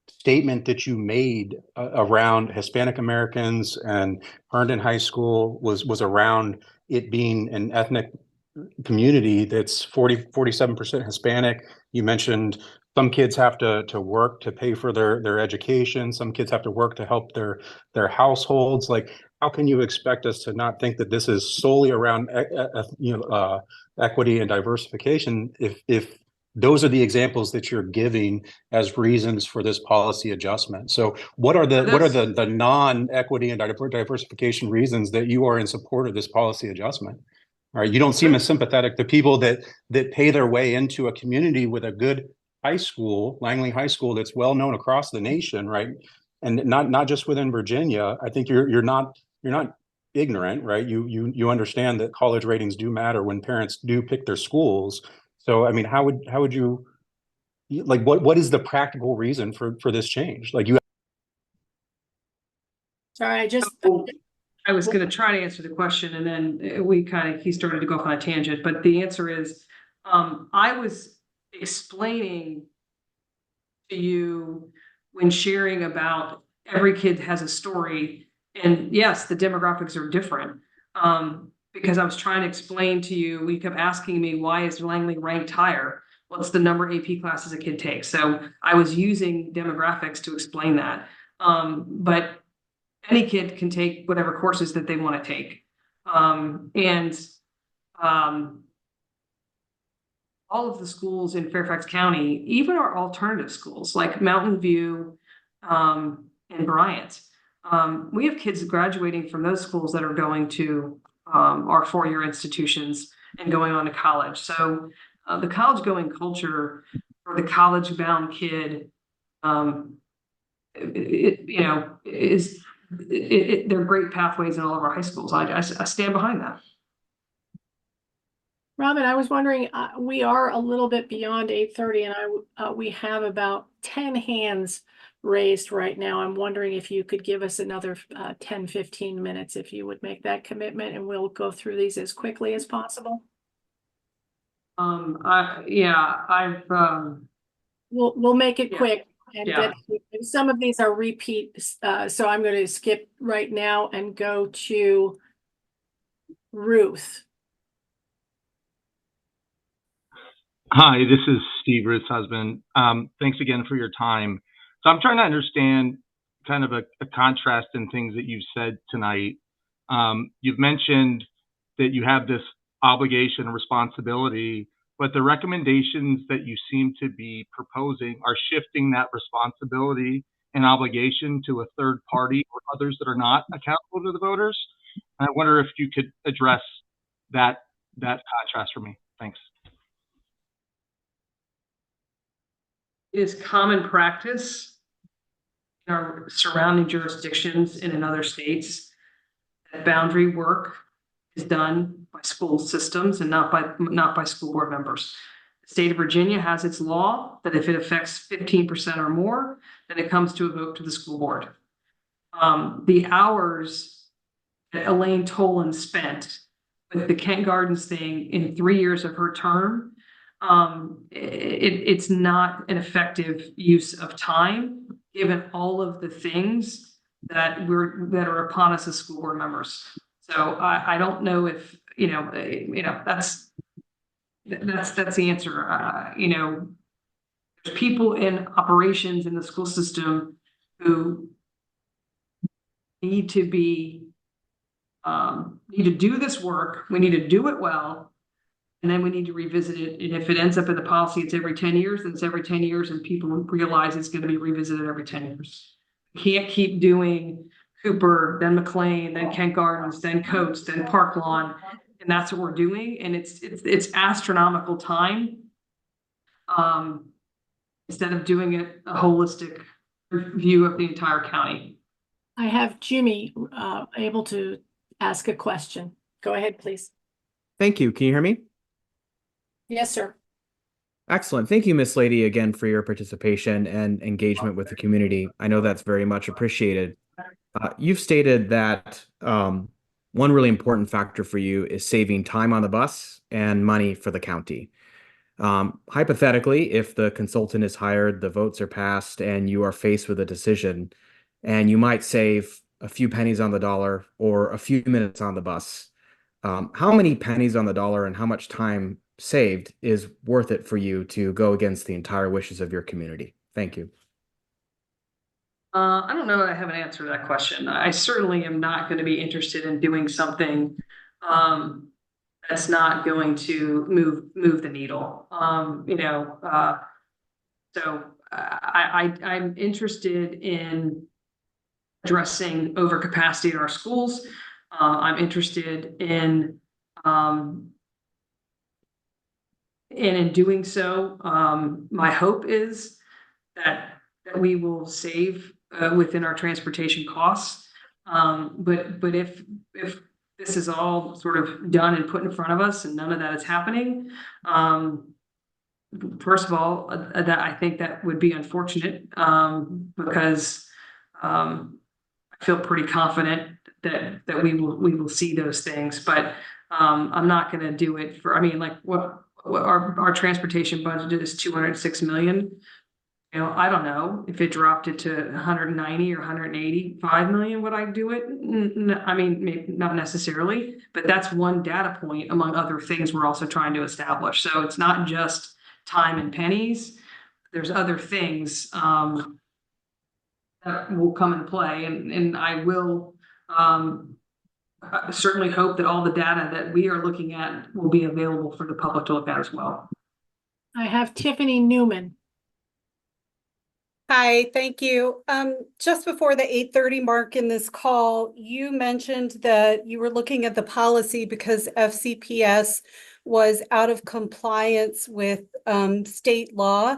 [SPEAKER 10] statement that you made around Hispanic Americans and Herndon High School was around it being an ethnic community that's 47% Hispanic. You mentioned some kids have to work to pay for their education. Some kids have to work to help their households. Like, how can you expect us to not think that this is solely around equity and diversification if those are the examples that you're giving as reasons for this policy adjustment? So what are the non-equity and diversification reasons that you are in support of this policy adjustment? All right, you don't seem as sympathetic to people that pay their way into a community with a good high school, Langley High School, that's well known across the nation, right? And not just within Virginia. I think you're not ignorant, right? You understand that college ratings do matter when parents do pick their schools. So I mean, how would you, like, what is the practical reason for this change? Like, you.
[SPEAKER 1] Sorry,
[SPEAKER 3] I was going to try to answer the question, and then he started to go off on a tangent, but the answer is, I was explaining to you when sharing about every kid has a story, and yes, the demographics are different, because I was trying to explain to you, you kept asking me, why is Langley ranked higher? What's the number of AP classes a kid takes? So I was using demographics to explain that. But any kid can take whatever courses that they want to take. All of the schools in Fairfax County, even our alternative schools like Mountain View and Bryant, we have kids graduating from those schools that are going to our four-year institutions and going on to college. So the college-going culture for the college-bound kid, they're great pathways in all of our high schools. I stand behind that.
[SPEAKER 1] Robyn, I was wondering, we are a little bit beyond 8:30, and we have about 10 hands raised right now. I'm wondering if you could give us another 10, 15 minutes, if you would make that commitment, and we'll go through these as quickly as possible. We'll make it quick. And some of these are repeats, so I'm going to skip right now and go to Ruth.
[SPEAKER 11] Hi, this is Steve, Ruth's husband. Thanks again for your time. So I'm trying to understand kind of a contrast in things that you've said tonight. You've mentioned that you have this obligation and responsibility, but the recommendations that you seem to be proposing are shifting that responsibility and obligation to a third party or others that are not accountable to the voters. And I wonder if you could address that contrast for me. Thanks.
[SPEAKER 3] It is common practice in our surrounding jurisdictions and in other states that boundary work is done by school systems and not by school board members. The state of Virginia has its law that if it affects 15% or more, then it comes to a vote to the school board. The hours that Elaine Tolan spent with the Kent Gardens thing in 3 years of her term, it's not an effective use of time, given all of the things that are upon us as school board members. So I don't know if that's the answer. There's people in operations in the school system who need to do this work. We need to do it well. And then we need to revisit it. And if it ends up in the policy, it's every 10 years, then it's every 10 years, and people realize it's going to be revisited every 10 years. can't keep doing Cooper, then McLean, then Kent Gardens, then Coates, then Park Lawn. And that's what we're doing. And it's astronomical time. Instead of doing it a holistic view of the entire county.
[SPEAKER 1] I have Jimmy able to ask a question. Go ahead, please.
[SPEAKER 12] Thank you. Can you hear me?
[SPEAKER 1] Yes, sir.
[SPEAKER 12] Excellent. Thank you, Miss Lady, again for your participation and engagement with the community. I know that's very much appreciated. You've stated that one really important factor for you is saving time on the bus and money for the county. Hypothetically, if the consultant is hired, the votes are passed, and you are faced with a decision, and you might save a few pennies on the dollar or a few minutes on the bus, how many pennies on the dollar and how much time saved is worth it for you to go against the entire wishes of your community? Thank you.
[SPEAKER 3] I don't know that I have an answer to that question. I certainly am not going to be interested in doing something that's not going to move the needle. So I'm interested in addressing overcapacity in our schools. I'm interested in doing so. My hope is that we will save within our transportation costs. But if this is all sort of done and put in front of us and none of that is happening, first of all, that I think that would be unfortunate, because I feel pretty confident that we will see those things. But I'm not going to do it for. I mean, like what our transportation budget is $206 million. I don't know if it dropped it to 190 or 185 million, would I do it? I mean, maybe not necessarily, but that's one data point among other things we're also trying to establish. So it's not just time and pennies. There's other things that will come into play, and I will certainly hope that all the data that we are looking at will be available for the public to look at as well.
[SPEAKER 1] I have Tiffany Newman.
[SPEAKER 13] Hi, thank you. Just before the 8:30 mark in this call, you mentioned that you were looking at the policy because FCPS was out of compliance with state law.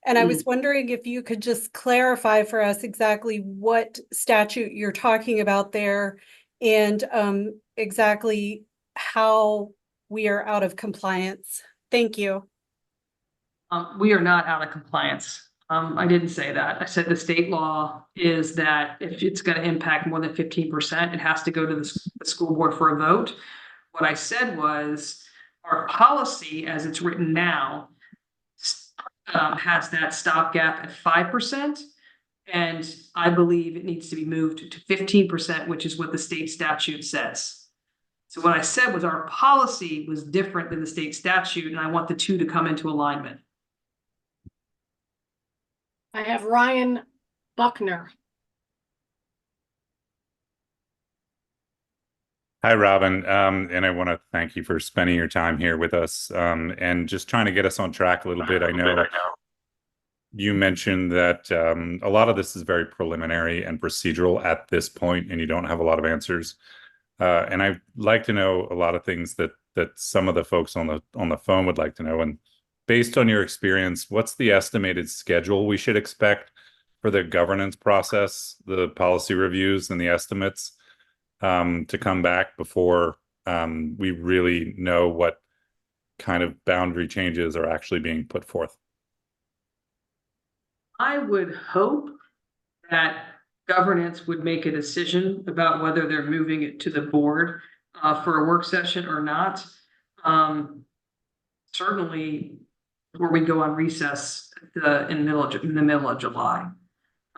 [SPEAKER 13] And I was wondering if you could just clarify for us exactly what statute you're talking about there and exactly how we are out of compliance. Thank you.
[SPEAKER 3] We are not out of compliance. I didn't say that. I said the state law is that if it's going to impact more than 15%, it has to go to the school board for a vote. What I said was our policy, as it's written now, has that stopgap at 5%. And I believe it needs to be moved to 15%, which is what the state statute says. So what I said was our policy was different than the state statute, and I want the two to come into alignment.
[SPEAKER 1] I have Ryan Buckner.
[SPEAKER 14] Hi, Robyn. And I want to thank you for spending your time here with us and just trying to get us on track a little bit. I know you mentioned that a lot of this is very preliminary and procedural at this point, and you don't have a lot of answers. And I'd like to know a lot of things that some of the folks on the phone would like to know. And based on your experience, what's the estimated schedule we should expect for the governance process, the policy reviews and the estimates to come back before we really know what kind of boundary changes are actually being put forth?
[SPEAKER 3] I would hope that governance would make a decision about whether they're moving it to the board for a work session or not. Certainly, where we go on recess in the middle of July.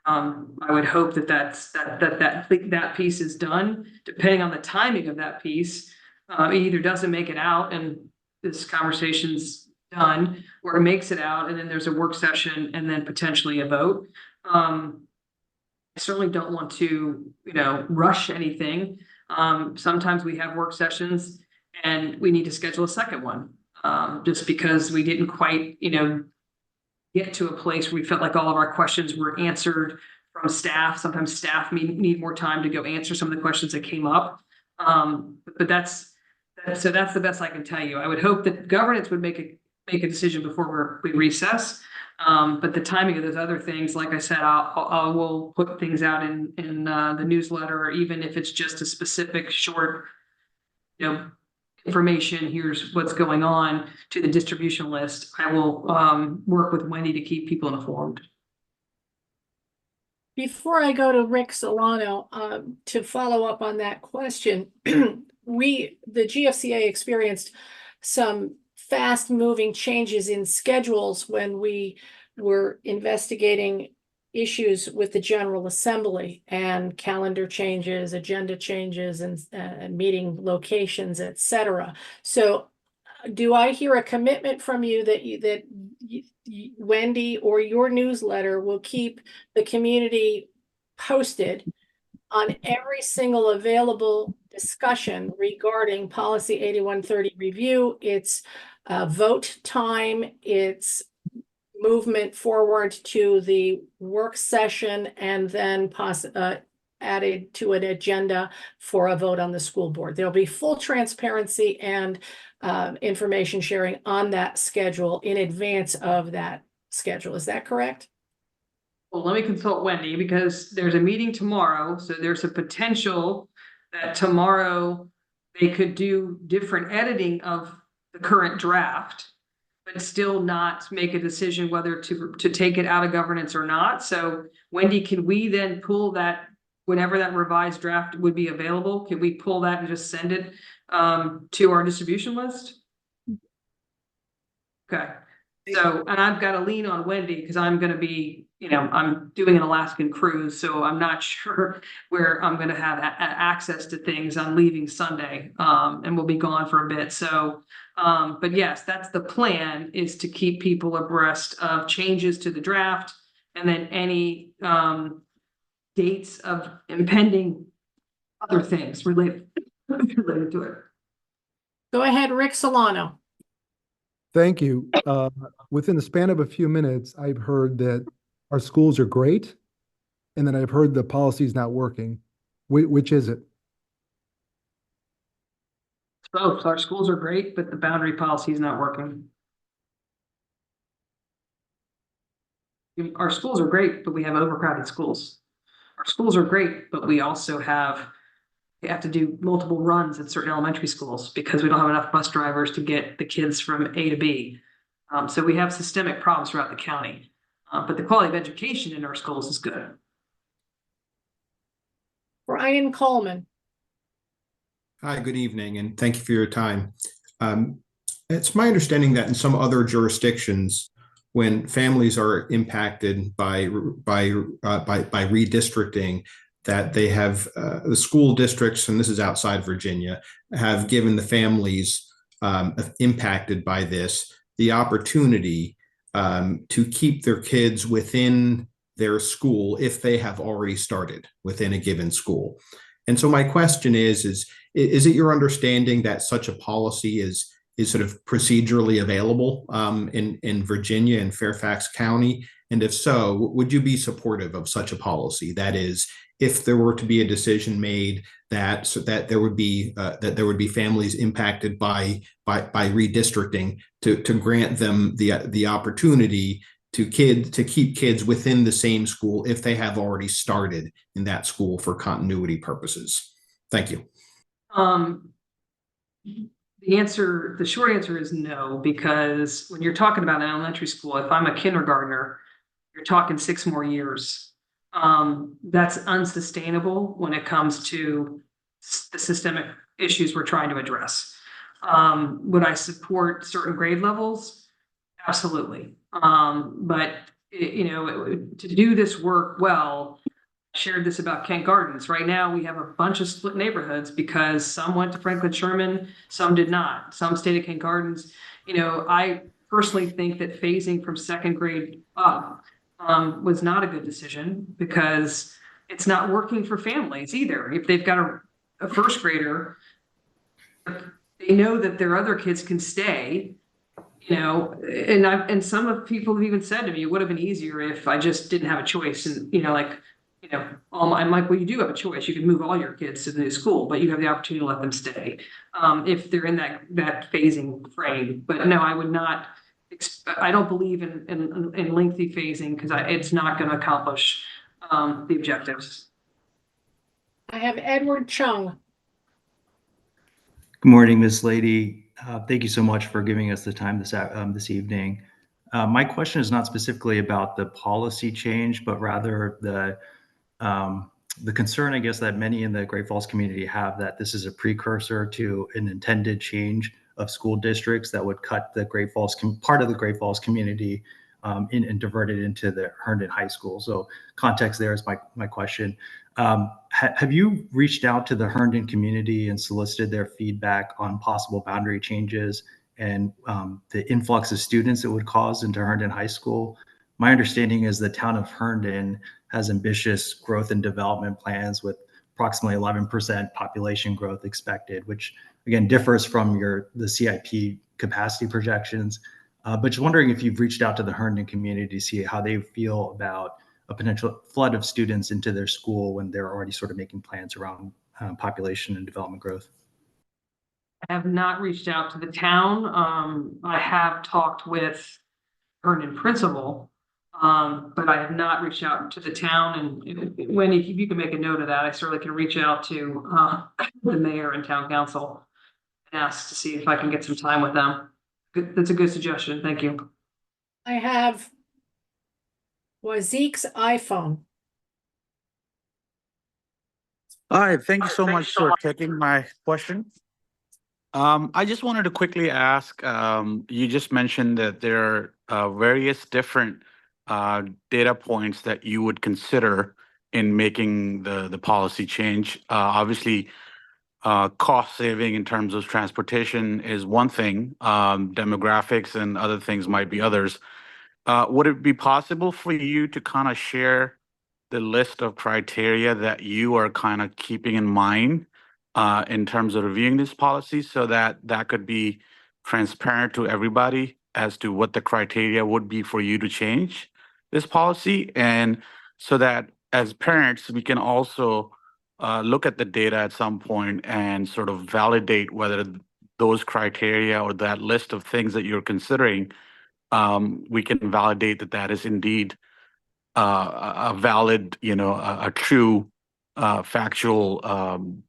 [SPEAKER 3] I would hope that piece is done. Depending on the timing of that piece, it either doesn't make it out and this conversation's done, or it makes it out and then there's a work session and then potentially a vote. I certainly don't want to, rush anything. Sometimes we have work sessions and we need to schedule a second one. Just because we didn't quite, get to a place where we felt like all of our questions were answered from staff. Sometimes staff need more time to go answer some of the questions that came up. But that's the best I can tell you. I would hope that governance would make a decision before we recess. But the timing of those other things, like I said, I will put things out in the newsletter, even if it's just a specific short, information. Here's what's going on to the distribution list. I will work with Wendy to keep people informed.
[SPEAKER 1] Before I go to Rick Solano, to follow up on that question, the GFCA experienced some fast-moving changes in schedules when we were investigating issues with the General Assembly and calendar changes, agenda changes, and meeting locations, etc. So do I hear a commitment from you that Wendy or your newsletter will keep the community posted on every single available discussion regarding Policy 8130 review, its vote time, its movement forward to the work session, and then added to an agenda for a vote on the school board? There'll be full transparency and information sharing on that schedule in advance of that schedule. Is that correct?
[SPEAKER 3] Well, let me consult Wendy, because there's a meeting tomorrow. So there's a potential that tomorrow they could do different editing of the current draft, but still not make a decision whether to take it out of governance or not. So Wendy, can we then pull that, whenever that revised draft would be available, can we pull that and just send it to our distribution list? Okay. So, and I've got to lean on Wendy because I'm going to be, I'm doing an Alaskan cruise, so I'm not sure where I'm going to have access to things. I'm leaving Sunday, and we'll be gone for a bit. So, but yes, that's the plan, is to keep people abreast of changes to the draft, and then any dates of impending other things related to it.
[SPEAKER 1] Go ahead, Rick Solano.
[SPEAKER 15] Thank you. Within the span of a few minutes, I've heard that our schools are great, and then I've heard the policy is not working. Which is it?
[SPEAKER 3] Both. Our schools are great, but the boundary policy is not working. Our schools are great, but we have overcrowded schools. Our schools are great, but we also have to do multiple runs at certain elementary schools because we don't have enough bus drivers to get the kids from A to B. So we have systemic problems throughout the county, but the quality of education in our schools is good.
[SPEAKER 1] Brian Coleman.
[SPEAKER 16] Hi, good evening, and thank you for your time. It's my understanding that in some other jurisdictions, when families are impacted by redistricting, that they have the school districts, and this is outside Virginia, have given the families impacted by this the opportunity to keep their kids within their school if they have already started within a given school. And so my question is it your understanding that such a policy is sort of procedurally available in Virginia and Fairfax County? And if so, would you be supportive of such a policy? That is, if there were to be a decision made that there would be families impacted by redistricting, to grant them the opportunity to keep kids within the same school if they have already started in that school for continuity purposes. Thank you.
[SPEAKER 3] The short answer is no, because when you're talking about an elementary school, if I'm a kindergartner, you're talking 6 more years. That's unsustainable when it comes to the systemic issues we're trying to address. Would I support certain grade levels? Absolutely. But to do this work well, I shared this about Kent Gardens. Right now, we have a bunch of split neighborhoods because some went to Franklin Sherman, some did not. Some stayed at Kent Gardens. I personally think that phasing from 2nd grade up was not a good decision because it's not working for families either. If they've got a 1st grader, they know that their other kids can stay, and some of people have even said to me, it would have been easier if I just didn't have a choice. And, you know, I'm like, well, you do have a choice. You can move all your kids to the new school, but you have the opportunity to let them stay if they're in that phasing frame. But no, I would not. I don't believe in lengthy phasing because it's not going to accomplish the objectives.
[SPEAKER 1] I have Edward Chung.
[SPEAKER 17] Good morning, Ms. Lady. Thank you so much for giving us the time this evening. My question is not specifically about the policy change, but rather the concern, I guess, that many in the Great Falls community have that this is a precursor to an intended change of school districts that would cut the Great Falls part of the Great Falls community and divert it into the Herndon High School. So context there is my question. Have you reached out to the Herndon community and solicited their feedback on possible boundary changes and the influx of students it would cause into Herndon High School? My understanding is the town of Herndon has ambitious growth and development plans with approximately 11% population growth expected, which again differs from the CIP capacity projections. But just wondering if you've reached out to the Herndon community to see how they feel about a potential flood of students into their school when they're already sort of making plans around population and development growth.
[SPEAKER 3] I have not reached out to the town. I have talked with Herndon principal, but I have not reached out to the town. And Wendy, if you can make a note of that, I certainly can reach out to the mayor and town council and ask to see if I can get some time with them. That's a good suggestion. Thank you.
[SPEAKER 1] I have Wazeek's iPhone.
[SPEAKER 18] Hi, thank you so much for taking my question. I just wanted to quickly ask, you just mentioned that there are various different data points that you would consider in making the policy change. Obviously, cost saving in terms of transportation is one thing, demographics and other things might be others. Would it be possible for you to kind of share the list of criteria that you are kind of keeping in mind in terms of reviewing this policy so that that could be transparent to everybody as to what the criteria would be for you to change this policy? And so that as parents, we can also look at the data at some point and sort of validate whether those criteria or that list of things that you're considering, we can validate that that is indeed a valid, a true, factual,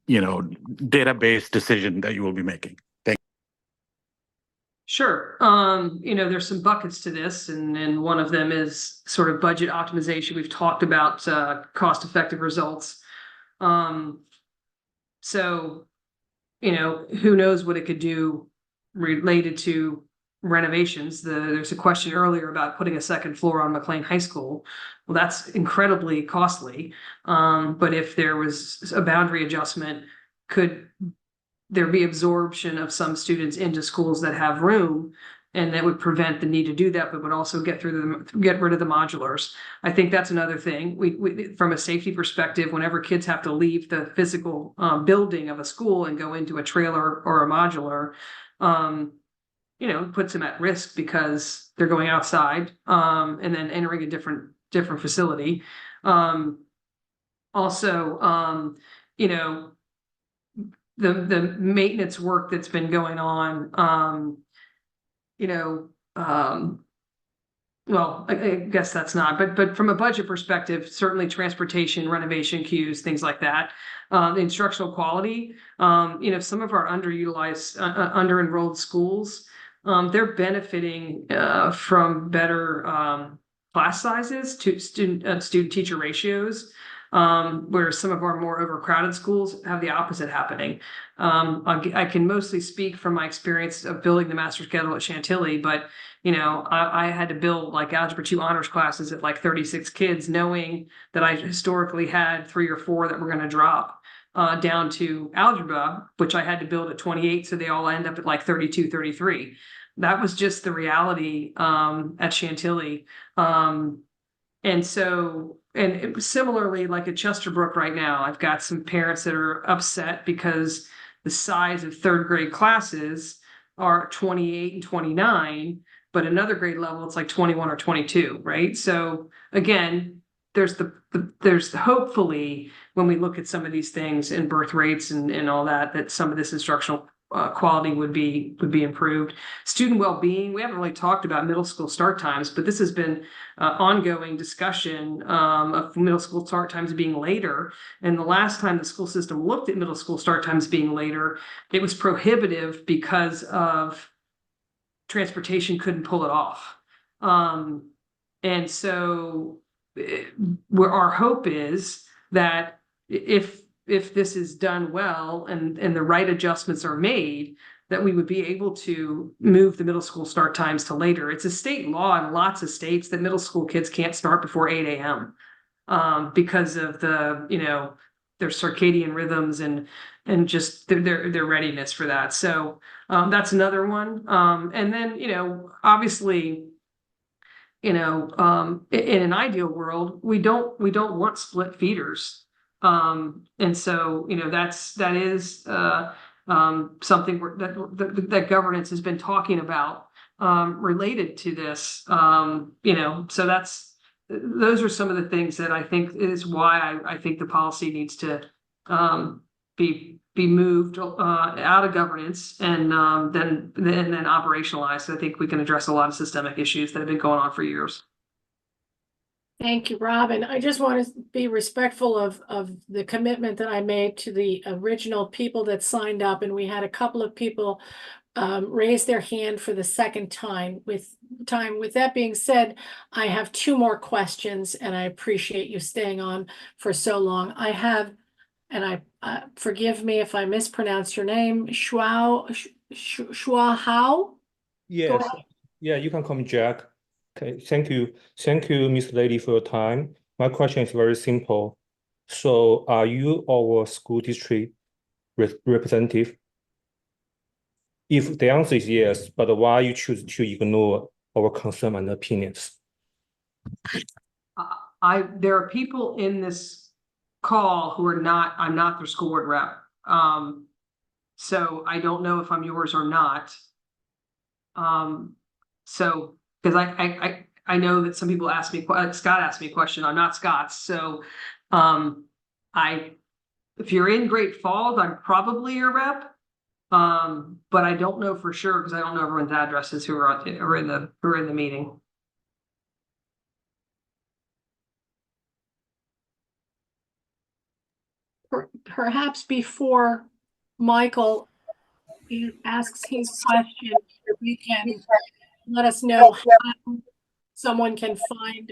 [SPEAKER 18] database decision that you will be making. Thank you.
[SPEAKER 3] Sure. There's some buckets to this, and one of them is sort of budget optimization. We've talked about cost-effective results. So, who knows what it could do related to renovations. There's a question earlier about putting a second floor on McLean High School. Well, that's incredibly costly. But if there was a boundary adjustment, could there be absorption of some students into schools that have room? And that would prevent the need to do that, but would also get rid of the modulars. I think that's another thing. We from a safety perspective, whenever kids have to leave the physical building of a school and go into a trailer or a modular, it puts them at risk because they're going outside and then entering a different facility. Also, the maintenance work that's been going on. Well, I guess that's not, but from a budget perspective, certainly transportation, renovation queues, things like that. The instructional quality, some of our underutilized, under-enrolled schools, they're benefiting from better class sizes, to student-teacher ratios, whereas some of our more overcrowded schools have the opposite happening. I can mostly speak from my experience of building the master schedule at Chantilly, but I had to build like Algebra 2 honors classes at like 36 kids, knowing that I historically had 3 or 4 that were going to drop down to algebra, which I had to build at 28, so they all end up at like 32, 33. That was just the reality at Chantilly. And similarly, like at Chesterbrook right now, I've got some parents that are upset because the size of third grade classes are 28 and 29, but another grade level, it's like 21 or 22, right? So again, there's hopefully, when we look at some of these things and birth rates and all that, that some of this instructional quality would be improved. Student well-being, we haven't really talked about middle school start times, but this has been ongoing discussion of middle school start times being later. And the last time the school system looked at middle school start times being later, it was prohibitive because of transportation couldn't pull it off. And so where our hope is that if this is done well and the right adjustments are made, that we would be able to move the middle school start times to later. It's a state law in lots of states that middle school kids can't start before 8 a.m. Because of the, their circadian rhythms and just their readiness for that. So that's another one. And then, obviously, in an ideal world, we don't want split feeders. And so, that is something that governance has been talking about related to this. So those are some of the things that I think is why I think the policy needs to be moved out of governance and then operationalized. So I think we can address a lot of systemic issues that have been going on for years.
[SPEAKER 1] Thank you, Robyn. I just want to be respectful of the commitment that I made to the original people that signed up, and we had a couple of people raise their hand for the second time. With that being said, I have two more questions, and I appreciate you staying on for so long. I have, and I forgive me if I mispronounce your name, Hao.
[SPEAKER 19] Yes, yeah, you can call me Jack. Okay, thank you, Miss Lady, for your time. My question is very simple. So, are you our school district representative? If the answer is yes, but why you choose to ignore our concern and opinions?
[SPEAKER 3] There are people in this call who are not. I'm not their school board rep. So I don't know if I'm yours or not. So. Because I know that some people ask me, Scott asked me a question, I'm not Scott's. So if you're in Great Falls, I'm probably your rep. But I don't know for sure because I don't know everyone's addresses who are in the meeting.
[SPEAKER 1] Perhaps before Michael asks his question, you can let us know how someone can find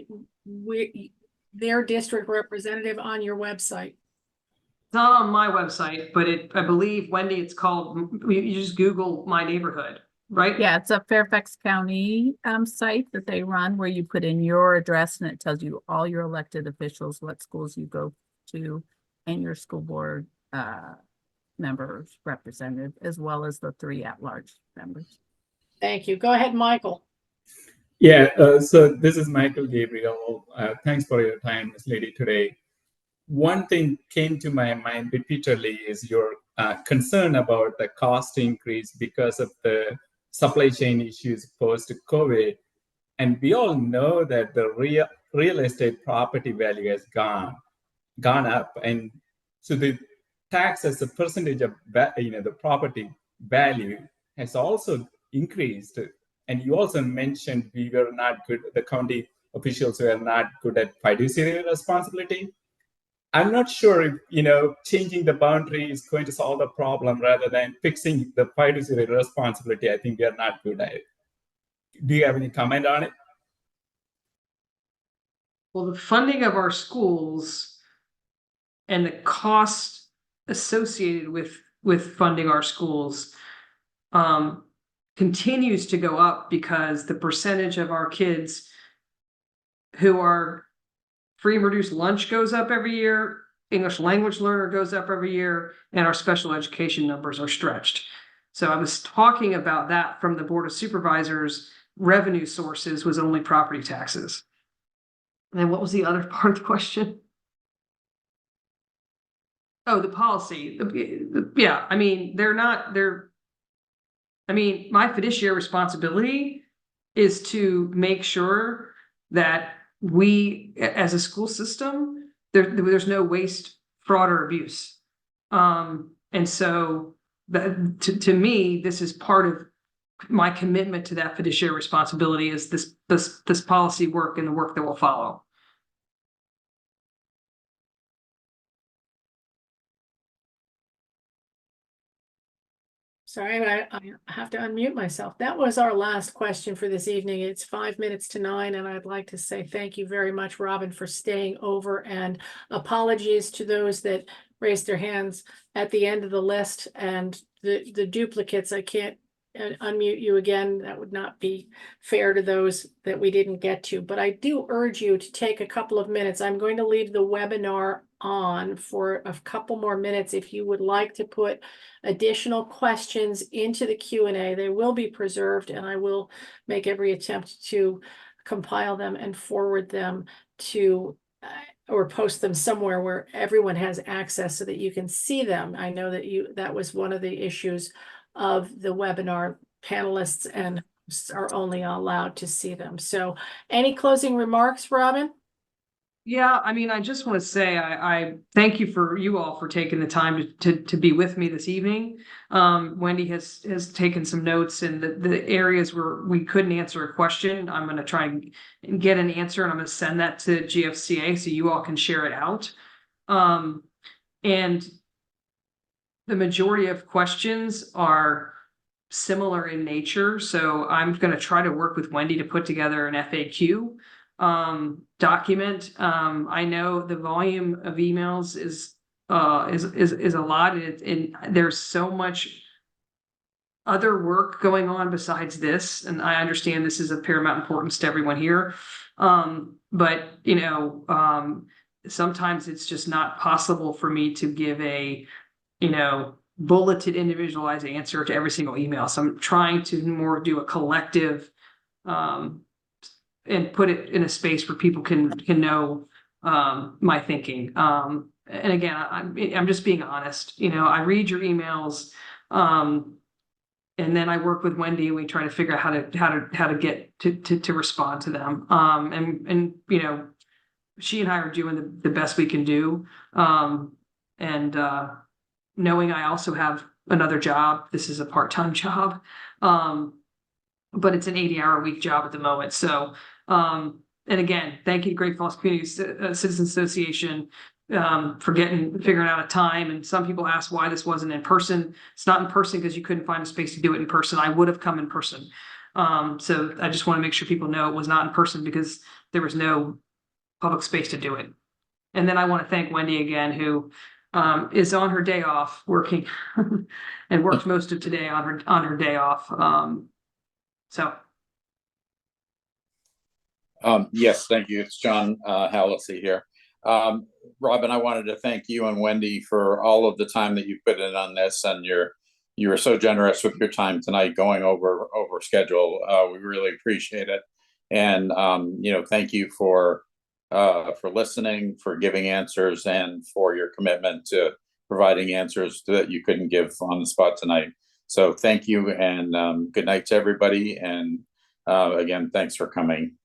[SPEAKER 1] their district representative on your website.
[SPEAKER 3] It's not on my website, but I believe, Wendy, it's called, you just Google my neighborhood, right?
[SPEAKER 4] Yeah, it's a Fairfax County site that they run where you put in your address and it tells you all your elected officials, what schools you go to, and your school board members representative, as well as the 3 at-large members.
[SPEAKER 1] Thank you. Go ahead, Michael.
[SPEAKER 20] Yeah, so this is Michael Gabriel. Thanks for your time, Ms. Lady, today. One thing came to my mind repeatedly is your concern about the cost increase because of the supply chain issues post-COVID. And we all know that the real estate property value has gone up. And so the tax as a percentage of the property value has also increased. And you also mentioned we were not good, the county officials were not good at fiduciary responsibility. I'm not sure if, changing the boundary is going to solve the problem rather than fixing the fiduciary responsibility. I think we are not good at it. Do you have any comment on it?
[SPEAKER 3] Well, the funding of our schools and the cost associated with funding our schools continues to go up because the percentage of our kids who are free and reduced lunch goes up every year, English language learner goes up every year, and our special education numbers are stretched. So I was talking about that from the Board of Supervisors. Revenue sources was only property taxes. And then what was the other part of the question? Oh, the policy. Yeah, I mean, my fiduciary responsibility is to make sure that we, as a school system, there's no waste, fraud, or abuse. And so that, to me, this is part of my commitment to that fiduciary responsibility, is this policy work and the work that will follow.
[SPEAKER 1] Sorry, I have to unmute myself. That was our last question for this evening. It's 5 minutes to 9, and I'd like to say thank you very much, Robyn, for staying over, and apologies to those that raised their hands at the end of the list, and the duplicates. I can't unmute you again. That would not be fair to those that we didn't get to, but I do urge you to take a couple of minutes. I'm going to leave the webinar on for a couple more minutes. If you would like to put additional questions into the Q&A, they will be preserved, and I will make every attempt to compile them and forward them to or post them somewhere where everyone has access so that you can see them. I know that that was one of the issues of the webinar. Panelists and hosts are only allowed to see them. So any closing remarks, Robyn?
[SPEAKER 3] Yeah, I mean, I just want to say I thank you all for taking the time to be with me this evening. Wendy has taken some notes, and the areas where we couldn't answer a question, I'm going to try and get an answer, and I'm going to send that to GFCA so you all can share it out. And the majority of questions are similar in nature, so I'm going to try to work with Wendy to put together an FAQ document. I know the volume of emails is a lot, and there's so much other work going on besides this, and I understand this is of paramount importance to everyone here. But you know, sometimes it's just not possible for me to give a bulleted, individualized answer to every single email. So I'm trying to more do a collective and put it in a space where people can know my thinking. And again, I'm just being honest. I read your emails, and then I work with Wendy, and we try to figure out how to get to respond to them. And she and I are doing the best we can do. And knowing I also have another job. This is a part-time job, but it's an 80-hour-a-week job at the moment. So, and again, thank you to Great Falls Community Citizens Association for figuring out a time. And some people ask why this wasn't in person. It's not in person because you couldn't find a space to do it in person. I would have come in person. So I just want to make sure people know it was not in person because there was no public space to do it. And then I want to thank Wendy again, who is on her day off working and worked most of today on her day off.
[SPEAKER 2] Yes, thank you. It's John Hallisey here. Robyn, I wanted to thank you and Wendy for all of the time that you put in on this, and you were so generous with your time tonight going over schedule. We really appreciate it. And thank you for listening, for giving answers, and for your commitment to providing answers that you couldn't give on the spot tonight. So thank you, and good night to everybody. And again, thanks for coming.